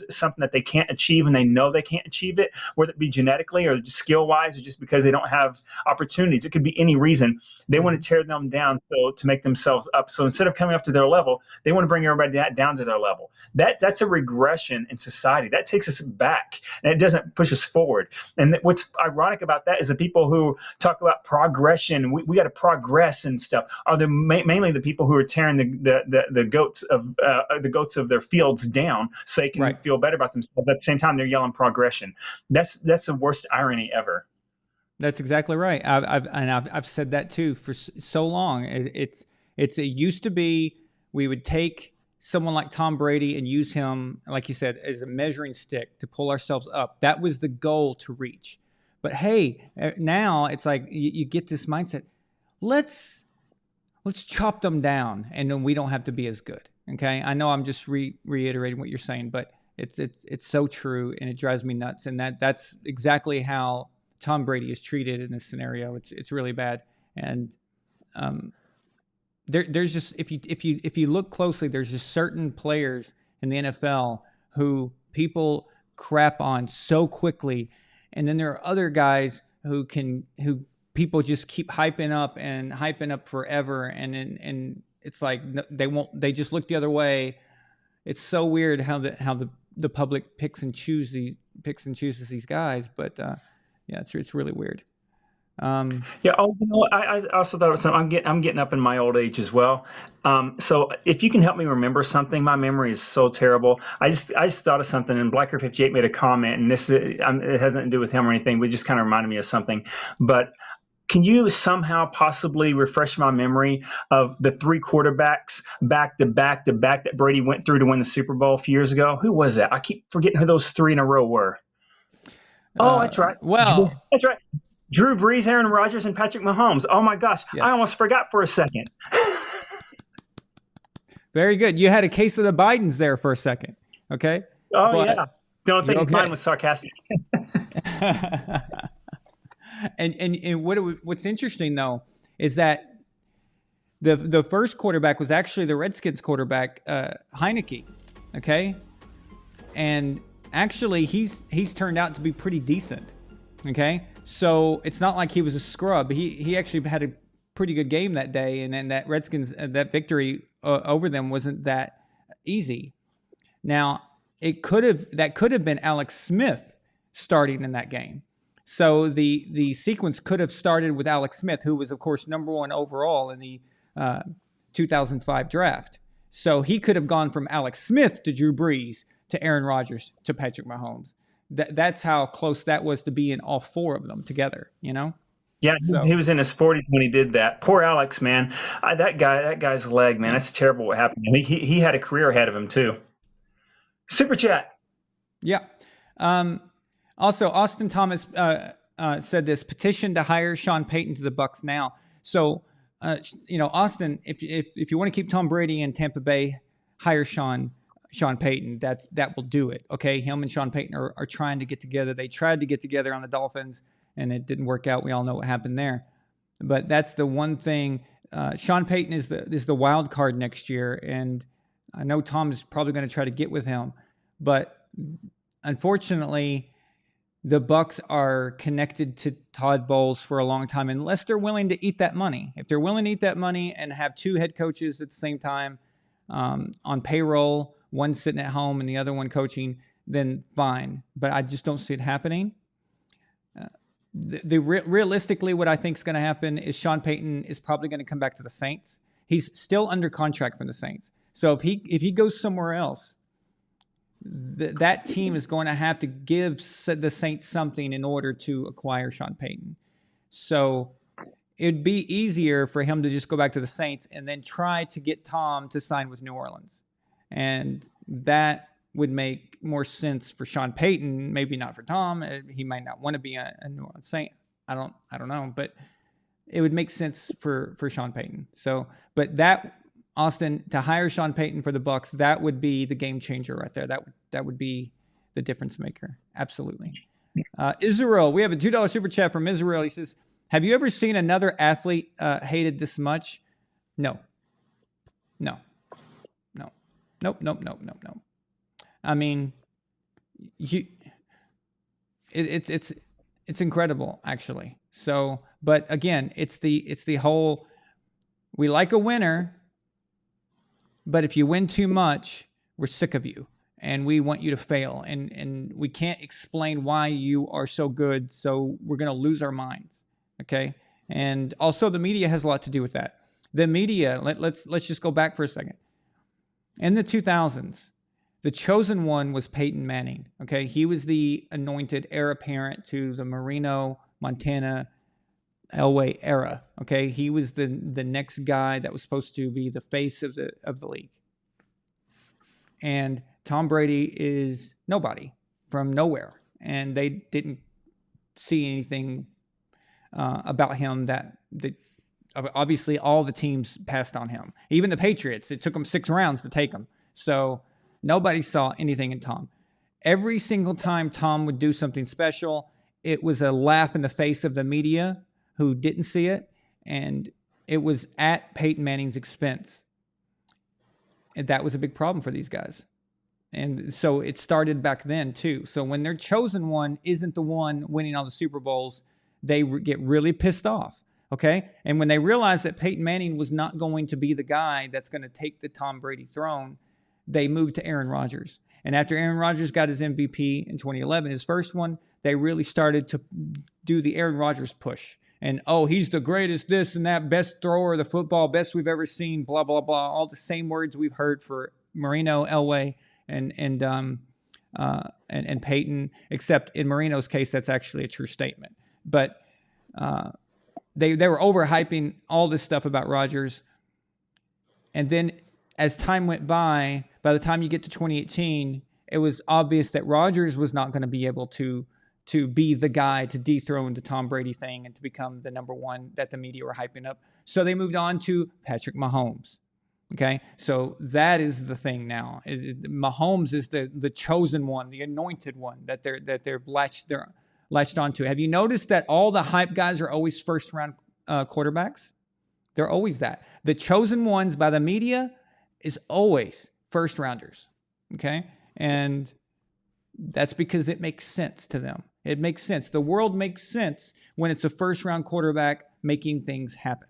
something that they can't achieve and they know they can't achieve it, whether it be genetically or just skill wise or just because they don't have opportunities, it could be any reason, they want to tear them down to make themselves up. So instead of coming up to their level, they want to bring everybody down to their level. That's a regression in society. That takes us back, and it doesn't push us forward. And what's ironic about that is the people who talk about progression, we got to progress and stuff, are mainly the people who are tearing the goats of their fields down so they can feel better about themselves. But at the same time, they're yelling progression. That's the worst irony ever.
That's exactly right. I've said that too for so long. It used to be we would take someone like Tom Brady and use him, like you said, as a measuring stick to pull ourselves up. That was the goal to reach. But hey, now it's like you get this mindset. Let's chop them down, and then we don't have to be as good. Okay, I know I'm just reiterating what you're saying, but it's so true, and it drives me nuts. And that's exactly how Tom Brady is treated in this scenario. It's really bad. And there's just if you look closely, there's just certain players in the NFL who people crap on so quickly, and then there are other guys who people just keep hyping up forever, and it's like they just look the other way. It's so weird how the public picks and chooses these guys, but yeah, it's really weird.
Yeah. Oh, I also thought of something. I'm getting up in my old age as well. So if you can help me remember something, my memory is so terrible. I just thought of something, and Blacker58 made a comment, and it has nothing to do with him or anything, but it just kind of reminded me of something. But can you somehow possibly refresh my memory of the 3 quarterbacks back to back to back that Brady went through to win the Super Bowl a few years ago? Who was that? I keep forgetting who those 3 in a row were. Oh, that's right.
Well,
That's right. Drew Brees, Aaron Rodgers, and Patrick Mahomes. Oh my gosh,
yes.
I almost forgot for a second.
Very good. You had a case of the Bidens there for a second. Okay.
Oh, but yeah. Don't think
okay.
mine was sarcastic.
and what's interesting though is that the first quarterback was actually the Redskins quarterback, Heineke. Okay, and actually he's turned out to be pretty decent. Okay, so it's not like he was a scrub. He actually had a pretty good game that day, and then that Redskins that victory over them wasn't that easy. Now that could have been Alex Smith starting in that game. So the sequence could have started with Alex Smith, who was of course number 1 overall in the 2005 draft. So he could have gone from Alex Smith to Drew Brees to Aaron Rodgers to Patrick Mahomes. That's how close that was to being all 4 of them together, you know?
Yeah, so he was in his 40s when he did that. Poor Alex, man. That guy's leg, man. That's terrible what happened. He had a career ahead of him too. Super chat.
Yeah. Also, Austin Thomas said this: petition to hire Sean Payton to the Bucs now. So, Austin, if you want to keep Tom Brady in Tampa Bay, hire Sean Payton. That will do it. Okay, him and Sean Payton are trying to get together. They tried to get together on the Dolphins, and it didn't work out. We all know what happened there. But that's the one thing. Sean Payton is the wild card next year, and I know Tom is probably going to try to get with him, but unfortunately, the Bucs are connected to Todd Bowles for a long time, unless they're willing to eat that money. If they're willing to eat that money and have 2 head coaches at the same time on payroll, one sitting at home and the other one coaching, then fine. But I just don't see it happening. Realistically, what I think is going to happen is Sean Payton is probably going to come back to the Saints. He's still under contract for the Saints. So if he goes somewhere else, that team is going to have to give the Saints something in order to acquire Sean Payton. So it'd be easier for him to just go back to the Saints and then try to get Tom to sign with New Orleans. And that would make more sense for Sean Payton, maybe not for Tom. He might not want to be a New Orleans Saint. I don't know, but it would make sense for Sean Payton. So, but that, Austin, to hire Sean Payton for the Bucs, that would be the game changer right there. That would be the difference maker. Absolutely. Israel, we have a $2 super chat from Israel. He says, have you ever seen another athlete hated this much? No. I mean, it's incredible, actually. So, but again, it's the whole, we like a winner, but if you win too much, we're sick of you and we want you to fail, and we can't explain why you are so good, so we're going to lose our minds. Okay? And also the media has a lot to do with that. The media, let's just go back for a second. In the 2000s, the chosen one was Peyton Manning. Okay? He was the anointed heir apparent to the Marino, Montana, Elway era. Okay? He was the next guy that was supposed to be the face of the league. And Tom Brady is nobody from nowhere. And they didn't see anything about him that obviously all the teams passed on him. Even the Patriots, it took them 6 rounds to take him. So nobody saw anything in Tom. Every single time Tom would do something special, it was a laugh in the face of the media who didn't see it. And it was at Peyton Manning's expense. And that was a big problem for these guys. And so it started back then too. So when their chosen one isn't the one winning all the Super Bowls, they get really pissed off. Okay. And when they realized that Peyton Manning was not going to be the guy that's going to take the Tom Brady throne, they moved to Aaron Rodgers. And after Aaron Rodgers got his MVP in 2011, his first one, they really started to do the Aaron Rodgers push. And, oh, he's the greatest, this and that, best thrower of the football, best we've ever seen, blah, blah, blah. All the same words we've heard for Marino, Elway, and Peyton, except in Marino's case, that's actually a true statement. But they were overhyping all this stuff about Rodgers. And then as time went by the time you get to 2018, it was obvious that Rodgers was not going to be able to be the guy to dethrone the Tom Brady thing and to become the number one that the media were hyping up. So they moved on to Patrick Mahomes. Okay, so that is the thing now. Mahomes is the chosen one, the anointed one that they're latched onto. Have you noticed that all the hype guys are always first round quarterbacks? They're always that. The chosen ones by the media is always first rounders. Okay, and that's because it makes sense to them. It makes sense. The world makes sense when it's a first round quarterback making things happen.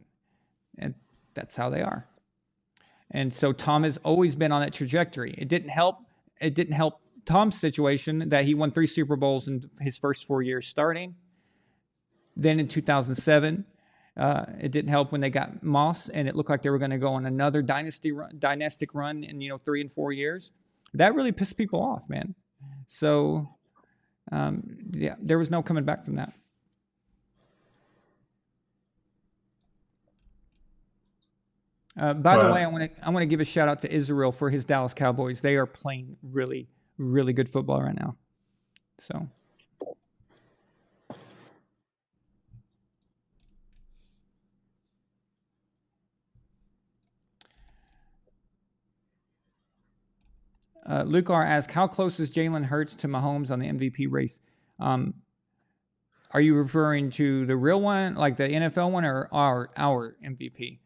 And that's how they are. And so Tom has always been on that trajectory. It didn't help Tom's situation that he won 3 Super Bowls in his first 4 years starting. Then in 2007, it didn't help when they got Moss, and it looked like they were going to go on another dynastic run in 3 and 4 years. That really pissed people off, man. So, there was no coming back from that. By the way, I want to give a shout out to Israel for his Dallas Cowboys. They are playing really, really good football right now. So. Luke R. asked, how close is Jalen Hurts to Mahomes on the MVP race? Are you referring to the real one, like the NFL one, or our MVP?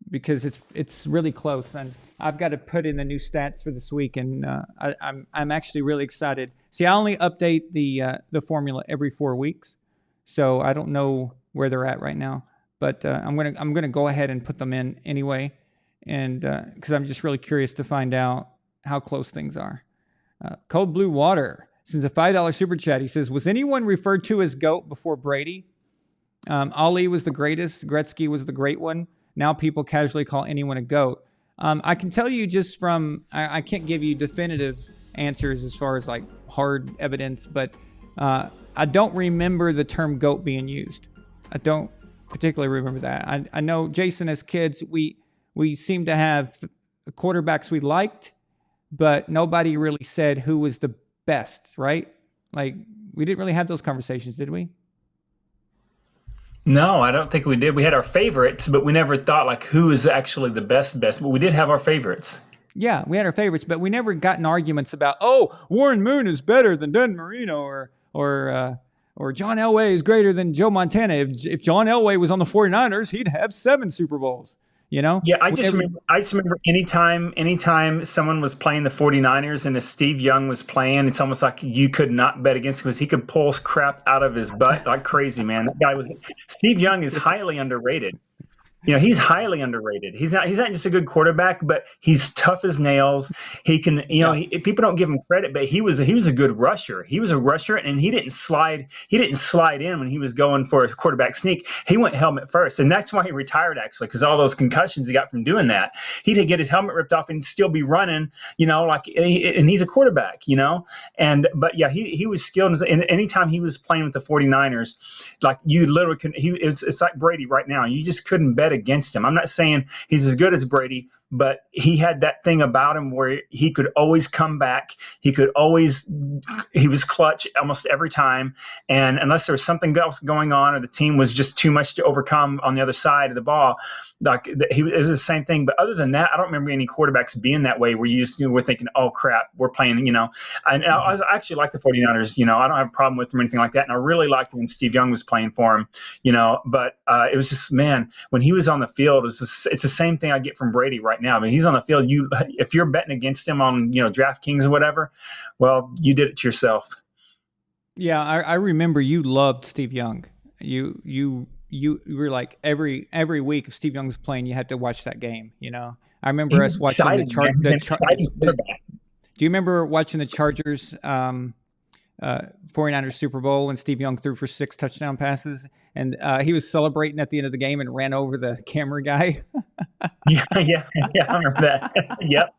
Because it's really close, and I've got to put in the new stats for this week, and I'm actually really excited. See, I only update the formula every 4 weeks, so I don't know where they're at right now. But I'm gonna go ahead and put them in anyway, and because I'm just really curious to find out how close things are. Cold Blue Water sends a $5 super chat. He says, was anyone referred to as GOAT before Brady? Ali was the greatest. Gretzky was the great one. Now people casually call anyone a GOAT. I can tell you just from, I can't give you definitive answers as far as like hard evidence, but I don't remember the term GOAT being used. I don't particularly remember that. I know, Jason, as kids, we seem to have quarterbacks we liked, but nobody really said who was the best, right? Like, we didn't really have those conversations, did we?
No, I don't think we did. We had our favorites, but we never thought like who is actually the best. But we did have our favorites.
Yeah, we had our favorites, but we never got in arguments about, oh, Warren Moon is better than Dan Marino, or John Elway is greater than Joe Montana. If John Elway was on the 49ers, he'd have 7 Super Bowls. You know?
Yeah, I just remember anytime someone was playing the 49ers and if Steve Young was playing, it's almost like you could not bet against him because he could pull crap out of his butt like crazy, man. Steve Young is highly underrated. You know, he's highly underrated. He's not just a good quarterback, but he's tough as nails. He can, people don't give him credit, but he was a good rusher. He was a rusher, and he didn't slide in when he was going for a quarterback sneak. He went helmet first, and that's why he retired actually, because all those concussions he got from doing that. He'd get his helmet ripped off and still be running, and he's a quarterback, but yeah, he was skilled. And anytime he was playing with the 49ers, like you literally it's like Brady right now. You just couldn't bet against him. I'm not saying he's as good as Brady, but he had that thing about him where he could always come back. He was clutch almost every time. And unless there was something else going on or the team was just too much to overcome on the other side of the ball, like it was the same thing. But other than that, I don't remember any quarterbacks being that way where you just were thinking, oh crap, we're playing, and I actually like the 49ers, I don't have a problem with them or anything like that. And I really liked when Steve Young was playing for him, but it was just, man, when he was on the field, it's the same thing I get from Brady right now. I mean, he's on the field. If you're betting against him on, DraftKings or whatever, well, you did it to yourself.
Yeah, I remember you loved Steve Young. You were like every week if Steve Young was playing, you had to watch that game. I remember us watching do you remember watching the Chargers 49ers Super Bowl when Steve Young threw for 6 touchdown passes and he was celebrating at the end of the game and ran over the camera guy?
yeah, I remember that. Yep.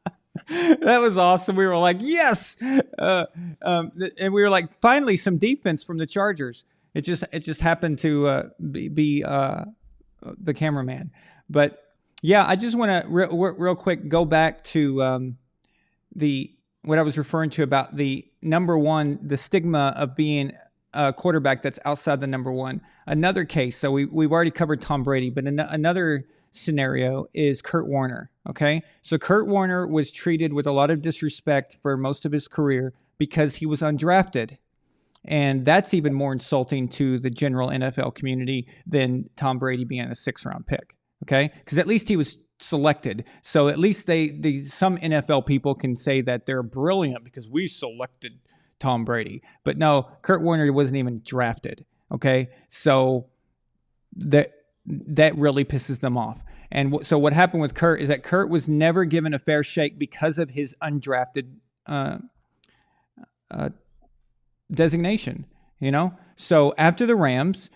That was awesome. We were like, yes. And we were like, finally some defense from the Chargers. It just happened to be the cameraman. But yeah, I just want to real quick go back to what I was referring to about the number one, the stigma of being a quarterback that's outside the number one. Another case, so we've already covered Tom Brady, but another scenario is Kurt Warner. Okay, so Kurt Warner was treated with a lot of disrespect for most of his career because he was undrafted. And that's even more insulting to the general NFL community than Tom Brady being a 6th-round pick. Okay, because at least he was selected. So at least some NFL people can say that they're brilliant because we selected Tom Brady. But no, Kurt Warner wasn't even drafted. Okay, so that really pisses them off. And so what happened with Kurt is that Kurt was never given a fair shake because of his undrafted designation. So after the Rams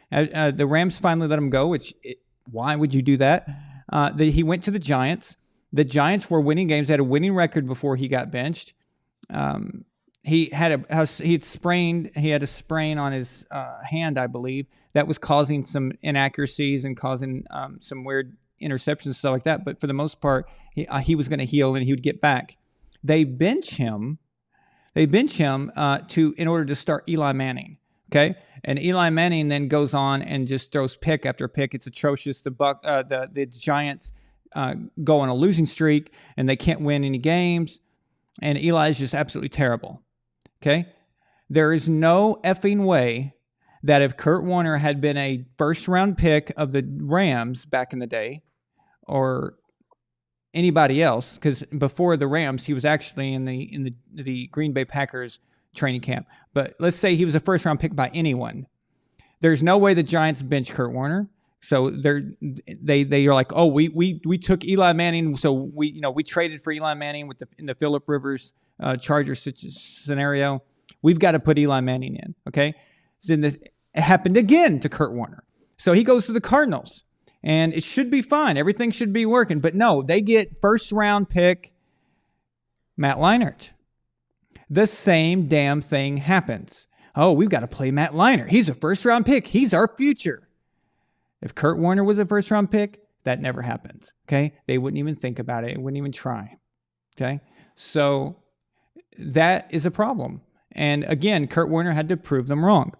finally let him go, why would you do that? He went to the Giants. The Giants were winning games. They had a winning record before he got benched. He had a sprain on his hand, I believe, that was causing some inaccuracies and causing some weird interceptions and stuff like that. But for the most part, he was going to heal and he would get back. They bench him. In order to start Eli Manning. Okay, and Eli Manning then goes on and just throws pick after pick. It's atrocious. The Giants go on a losing streak and they can't win any games. And Eli is just absolutely terrible. Okay, there is no effing way that if Kurt Warner had been a 1st-round pick of the Rams back in the day, or anybody else, because before the Rams, he was actually in the Green Bay Packers training camp. But let's say he was a 1st-round pick by anyone. There's no way the Giants bench Kurt Warner. So they are like, oh, we took Eli Manning, so we traded for Eli Manning in the Phillip Rivers Chargers scenario. We've got to put Eli Manning in. Okay, so then it happened again to Kurt Warner. So he goes to the Cardinals. And it should be fine. Everything should be working. But no, they get 1st-round pick Matt Leinart. The same damn thing happens. Oh, we've got to play Matt Leinart. He's a 1st-round pick. He's our future. If Kurt Warner was a 1st-round pick, that never happens. Okay? They wouldn't even think about it. They wouldn't even try. Okay? So that is a problem. And again, Kurt Warner had to prove them wrong.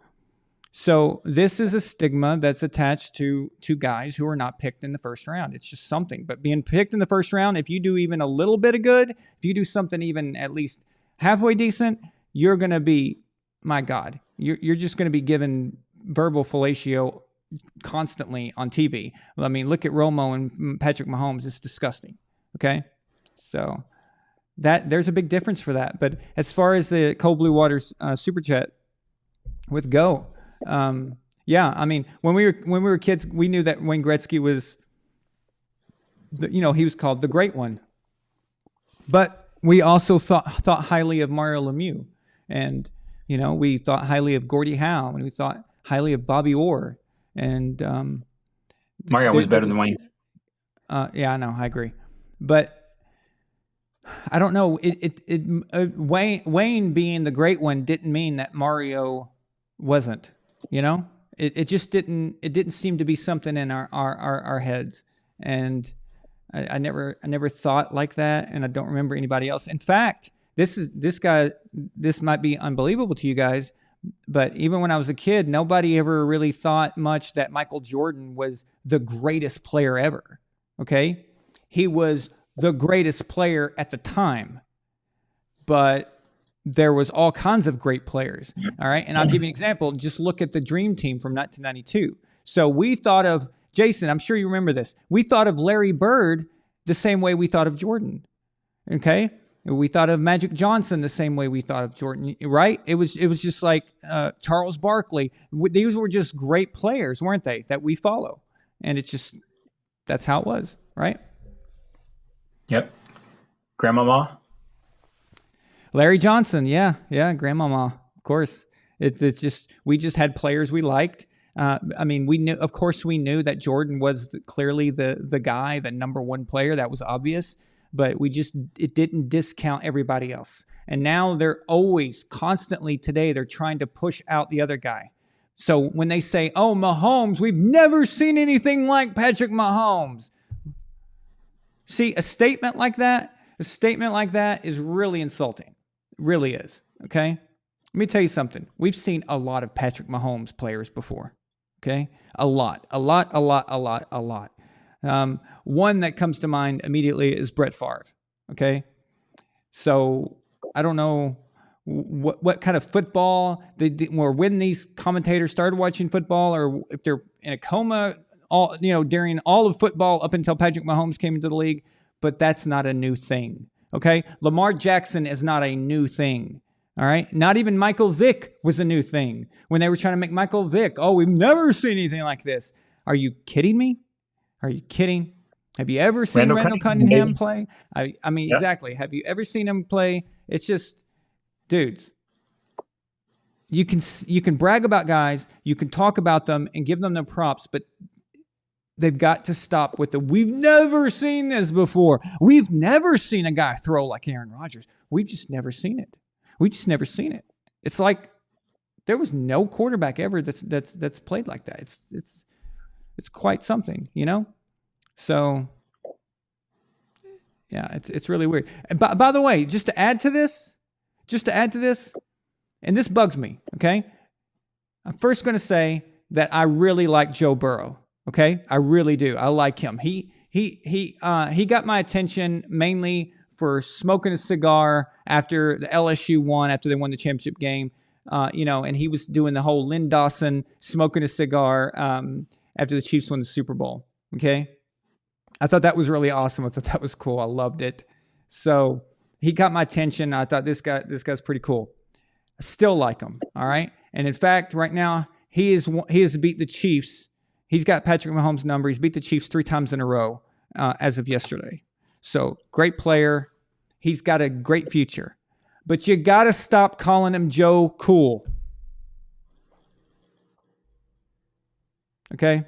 So this is a stigma that's attached to guys who are not picked in the 1st round. It's just something. But being picked in the 1st round, if you do even a little bit of good, if you do something even at least halfway decent, you're going to be, my God, you're just going to be given verbal fellatio constantly on TV. I mean, look at Romo and Patrick Mahomes. It's disgusting. Okay? So there's a big difference for that. But as far as the Cold Blue Waters Super Chat with Go, yeah, I mean, when we were kids, we knew that Wayne Gretzky was, he was called the Great One. But we also thought highly of Mario Lemieux, and we thought highly of Gordie Howe, and we thought highly of Bobby Orr, and
Mario was better than Wayne.
Yeah, I know, I agree, but I don't know. Wayne being the Great One didn't mean that Mario wasn't. It just didn't. It didn't seem to be something in our heads, and I never thought like that, and I don't remember anybody else. In fact, this might be unbelievable to you guys, but even when I was a kid, nobody ever really thought much that Michael Jordan was the greatest player ever. Okay, he was the greatest player at the time, but there was all kinds of great players. All right, and I'll give you an example. Just look at the Dream Team from 1992. So we thought of Jason, I'm sure you remember this. We thought of Larry Bird the same way we thought of Jordan. Okay? We thought of Magic Johnson the same way we thought of Jordan, right? It was just like Charles Barkley. These were just great players, weren't they, that we follow. And it's just, that's how it was, right?
Yep. Grandmama?
Larry Johnson, yeah, Grandmama, of course. It's just, we just had players we liked. I mean, we knew that Jordan was clearly the guy, the number one player. That was obvious, but it didn't discount everybody else. And now they're always constantly today, they're trying to push out the other guy. So when they say, oh, Mahomes, we've never seen anything like Patrick Mahomes. See, a statement like that is really insulting. It really is. Okay. Let me tell you something. We've seen a lot of Patrick Mahomes players before. Okay, a lot. One that comes to mind immediately is Brett Favre. Okay, so I don't know what kind of football or when these commentators started watching football, or if they're in a coma during all of football up until Patrick Mahomes came into the league. But that's not a new thing. Okay, Lamar Jackson is not a new thing. All right. Not even Michael Vick was a new thing when they were trying to make Michael Vick. Oh, we've never seen anything like this. Are you kidding me? Are you kidding? Have you ever seen Randall Cunningham play? I mean, exactly. Have you ever seen him play? It's just, dudes, you can brag about guys, you can talk about them and give them their props, but they've got to stop with we've never seen this before. We've never seen a guy throw like Aaron Rodgers. We've just never seen it. We just never seen it. It's like there was no quarterback ever that's played like that. It's quite something, you know? So yeah, it's really weird. And by the way, just to add to this, and this bugs me, okay? I'm first going to say that I really like Joe Burrow, okay? I really do. I like him. He got my attention mainly for smoking a cigar after the LSU won, after they won the championship game, and he was doing the whole Lynn Dawson smoking a cigar after the Chiefs won the Super Bowl. Okay, I thought that was really awesome. I thought that was cool. I loved it. So he got my attention. I thought this guy's pretty cool. I still like him. All right, and in fact, right now he has beat the Chiefs. He's got Patrick Mahomes' number. He's beat the Chiefs 3 times in a row as of yesterday. So great player. He's got a great future. But you got to stop calling him Joe Cool. Okay?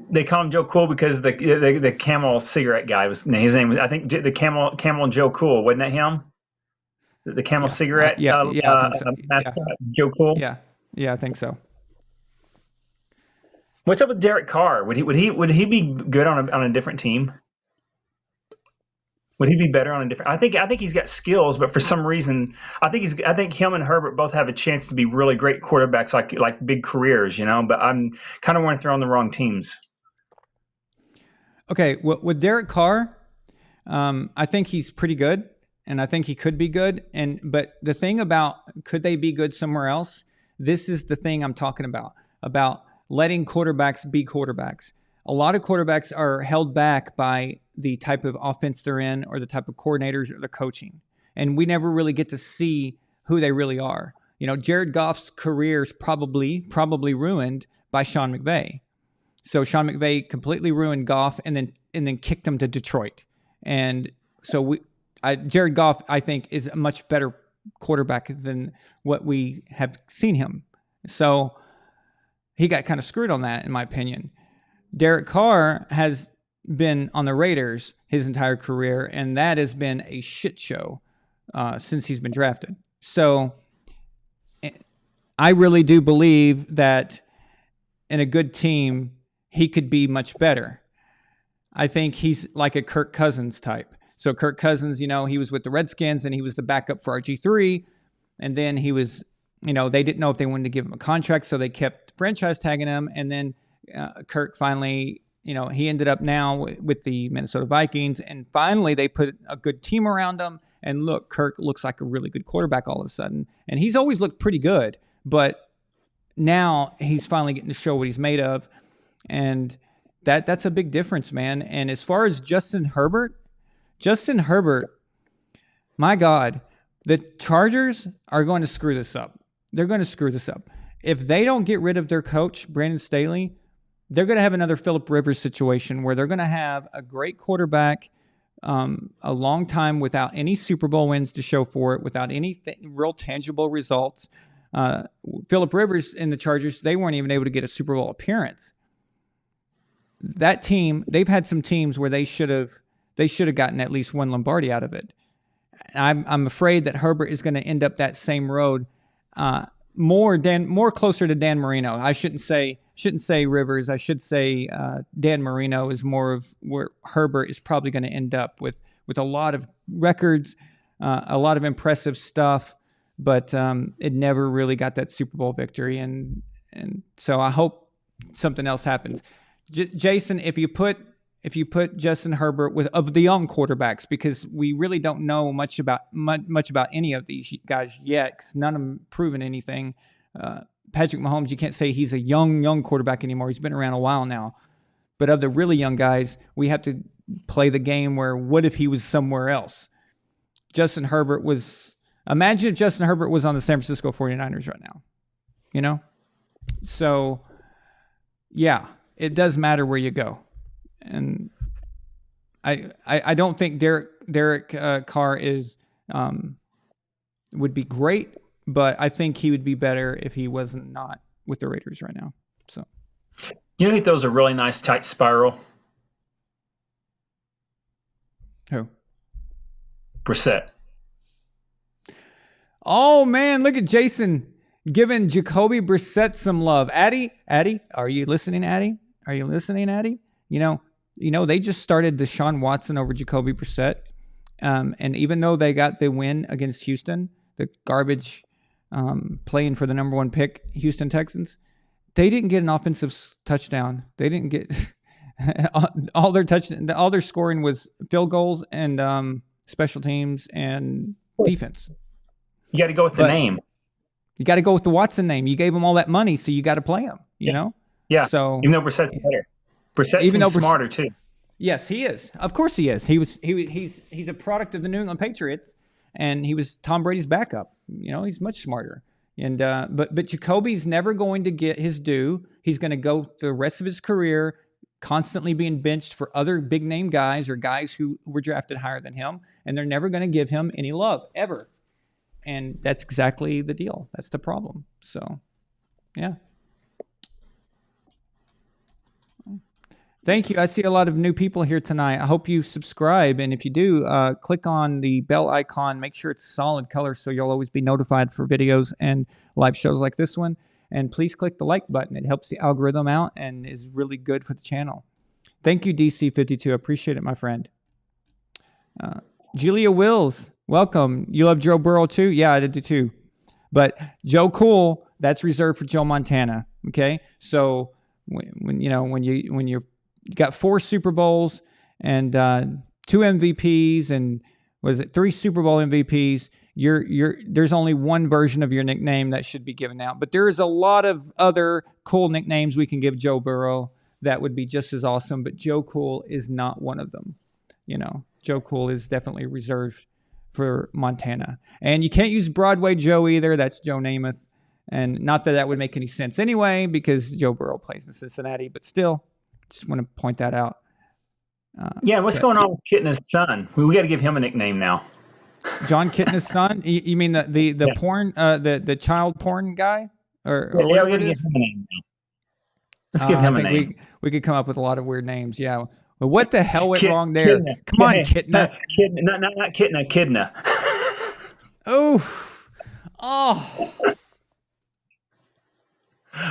They call him Joe Cool because the Camel cigarette guy was his name. I think the Camel Joe Cool, wasn't that him? The Camel cigarette.
I think so.
Joe Cool.
Yeah, I think so.
What's up with Derek Carr? Would he be good on a different team? Would he be better on a different? I think he's got skills, but for some reason, I think him and Herbert both have a chance to be really great quarterbacks, like big careers, you know. But I'm kind of want to throw on the wrong teams.
Okay, with Derek Carr, I think he's pretty good, and I think he could be good. But the thing about could they be good somewhere else? This is the thing I'm talking about letting quarterbacks be quarterbacks. A lot of quarterbacks are held back by the type of offense they're in or the type of coordinators or the coaching. And we never really get to see who they really are. You know, Jared Goff's career is probably ruined by Sean McVay. So Sean McVay completely ruined Goff and then kicked him to Detroit. And so Jared Goff, I think, is a much better quarterback than what we have seen him. So he got kind of screwed on that, in my opinion. Derek Carr has been on the Raiders his entire career, and that has been a shit show since he's been drafted. So I really do believe that in a good team, he could be much better. I think he's like a Kirk Cousins type. So Kirk Cousins, he was with the Redskins and he was the backup for RG3. And then he was, they didn't know if they wanted to give him a contract, so they kept franchise tagging him. And then Kirk finally, he ended up now with the Minnesota Vikings. And finally, they put a good team around him. And look, Kirk looks like a really good quarterback all of a sudden. And he's always looked pretty good. But now he's finally getting to show what he's made of. And that's a big difference, man. And as far as Justin Herbert, my God, the Chargers are going to screw this up. They're going to screw this up. If they don't get rid of their coach, Brandon Staley, they're going to have another Phillip Rivers situation where they're going to have a great quarterback a long time without any Super Bowl wins to show for it, without any real tangible results. Phillip Rivers in the Chargers, they weren't even able to get a Super Bowl appearance. That team, they've had some teams where they should have gotten at least one Lombardi out of it. I'm afraid that Herbert is going to end up that same road, more closer to Dan Marino. I shouldn't say Rivers. I should say Dan Marino is more of where Herbert is probably going to end up with a lot of records, a lot of impressive stuff, but it never really got that Super Bowl victory. And so I hope something else happens. Jason, if you put Justin Herbert of the young quarterbacks, because we really don't know much about any of these guys yet, because none of them proven anything. Patrick Mahomes, you can't say he's a young quarterback anymore. He's been around a while now. But of the really young guys, we have to play the game where, what if he was somewhere else? Imagine if Justin Herbert was on the San Francisco 49ers right now, So, yeah, it does matter where you go. And I don't think Derek Carr would be great, but I think he would be better if he wasn't not with the Raiders right now. So,
he throws a really nice tight spiral?
Who?
Brissett.
Oh man, look at Jason giving Jacoby Brissett some love. Addy, are you listening, Addy? They just started Deshaun Watson over Jacoby Brissett. And even though they got the win against Houston, the garbage playing for the number 1 pick, Houston Texans, they didn't get an offensive touchdown. They didn't get all their scoring was field goals and special teams and defense.
You got to go with the name.
You got to go with the Watson name. You gave them all that money, so you got to play them,
Yeah.
So
even though Brissett's better. Brissett's smarter too.
Yes, he is. Of course he is. He's a product of the New England Patriots, and he was Tom Brady's backup. He's much smarter. And but Jacoby's never going to get his due. He's going to go the rest of his career constantly being benched for other big name guys or guys who were drafted higher than him, and they're never going to give him any love ever. And that's exactly the deal. That's the problem. So, yeah. Thank you. I see a lot of new people here tonight. I hope you subscribe. And if you do, click on the bell icon. Make sure it's solid color so you'll always be notified for videos and live shows like this one. And please click the like button. It helps the algorithm out and is really good for the channel. Thank you, DC52. I appreciate it, my friend. Julia Wills, welcome. You love Joe Burrow too? Yeah, I did too. But Joe Cool, that's reserved for Joe Montana. Okay, so when you got 4 Super Bowls and 2 MVPs and 3 Super Bowl MVPs, there's only one version of your nickname that should be given out. But there is a lot of other cool nicknames we can give Joe Burrow that would be just as awesome. But Joe Cool is not one of them. Joe Cool is definitely reserved for Montana. And you can't use Broadway Joe either. That's Joe Namath. And not that would make any sense anyway, because Joe Burrow plays in Cincinnati. But still, just want to point that out.
What's going on with Kitna's son? We got to give him a nickname now.
John Kitna's son? You mean the porn, the child porn guy? Or
we got to give him a name now. Let's give him a name.
We could come up with a lot of weird names. Yeah. But what the hell went wrong there? Come on, Kitna.
Not Kitna, Kidna.
Oh.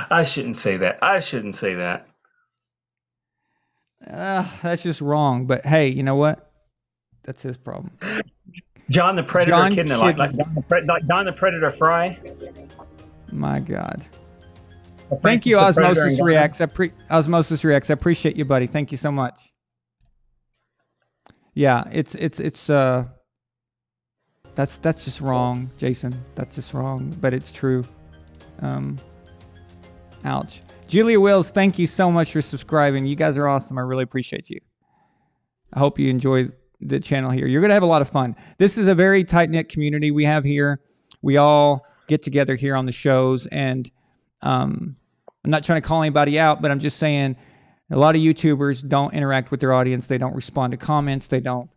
I shouldn't say that.
That's just wrong. But hey, you know what? That's his problem.
John the Predator
John
Kidna, like
Kidna.
Don the Predator Fry.
My God.
Or
Thank you,
Francis the Predator
Osmosis
and Ghana.
Reacts. Osmosis Reacts. I appreciate you, buddy. Thank you so much. Yeah, it's that's just wrong, Jason. That's just wrong, but it's true. Ouch. Julia Wills, thank you so much for subscribing. You guys are awesome. I really appreciate you. I hope you enjoy the channel here. You're going to have a lot of fun. This is a very tight-knit community we have here. We all get together here on the shows, and I'm not trying to call anybody out, but I'm just saying a lot of YouTubers don't interact with their audience. They don't respond to comments. They don't,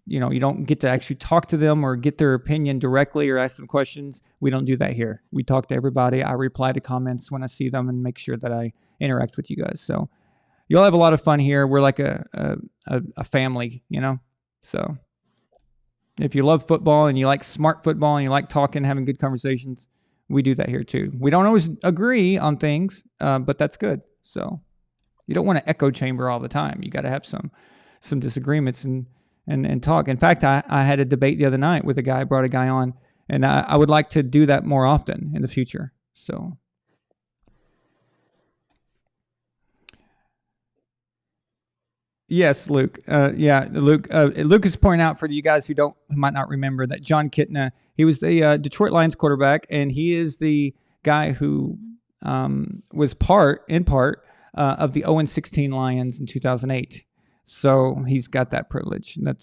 you don't get to actually talk to them or get their opinion directly or ask them questions. We don't do that here. We talk to everybody. I reply to comments when I see them and make sure that I interact with you guys. So you'll have a lot of fun here. We're like a family, So if you love football and you like smart football and you like talking, having good conversations, we do that here too. We don't always agree on things, but that's good. So you don't want to echo chamber all the time. You got to have some disagreements and talk. In fact, I had a debate the other night with a guy. I brought a guy on, and I would like to do that more often in the future. So. Yes, Luke. Luke. Luke is pointing out for you guys who might not remember that John Kitna, he was the Detroit Lions quarterback, and he is the guy who was in part of the 0-16 Lions in 2008. So he's got that privilege.
That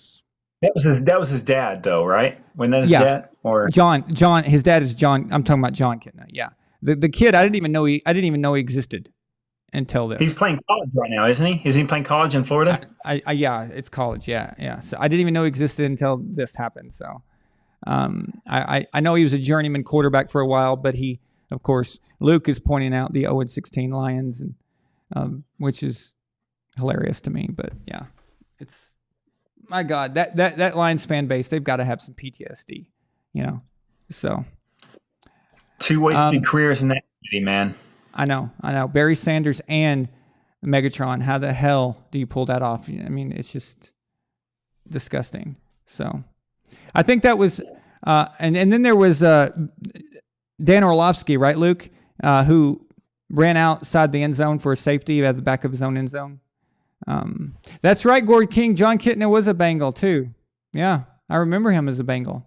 was his dad, though, right? When that his dad or
John. His dad is John. I'm talking about John Kitna. Yeah, the kid. I didn't even know he existed until this.
He's playing college right now, isn't he? Is he playing college in Florida?
Yeah, it's college. Yeah. So I didn't even know he existed until this happened. So I know he was a journeyman quarterback for a while, but he, of course, Luke is pointing out the 0-16 Lions, and which is hilarious to me. But yeah, it's, my God, that Lions fan base, they've got to have some PTSD, So
2 wasted careers in that city, man.
I know. Barry Sanders and Megatron. How the hell do you pull that off? I mean, it's just disgusting. So I think that was, and then there was Dan Orlovsky, right, Luke, who ran outside the end zone for a safety at the back of his own end zone. That's right, Gord King. John Kitna was a Bengal too. Yeah, I remember him as a Bengal.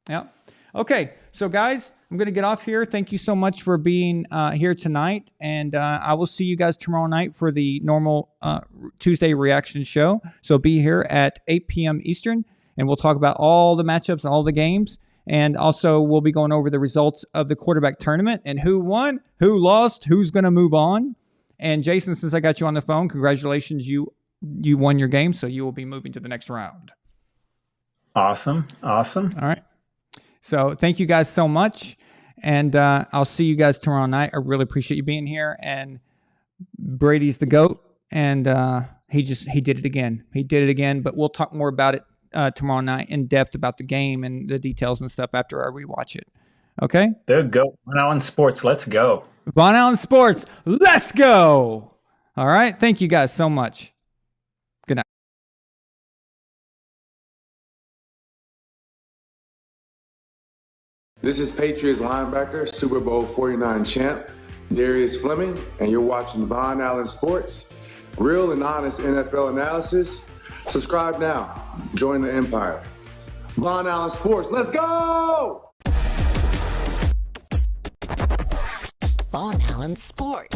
Yeah. Okay, so guys, I'm going to get off here. Thank you so much for being here tonight, and I will see you guys tomorrow night for the normal Tuesday reaction show. So be here at 8 p.m. Eastern, and we'll talk about all the matchups and all the games, and also we'll be going over the results of the quarterback tournament and who won, who lost, who's going to move on. And Jason, since I got you on the phone, congratulations, you won your game, so you will be moving to the next round.
Awesome. All
right. So thank you guys so much, and I'll see you guys tomorrow night. I really appreciate you being here, and Brady's the GOAT, and he did it again. He did it again, but we'll talk more about it tomorrow night in depth about the game and the details and stuff after I rewatch it. Okay?
The GOAT. Von Allen Sports, let's go.
Von Allen Sports, let's go. All right? Thank you guys so much. Good night.
This is Patriots linebacker, Super Bowl 49 champ, Darius Fleming, and you're watching Von Allen Sports. Real and honest NFL analysis. Subscribe now. Join the empire. Von Allen Sports, let's go!
Von Allen Sports.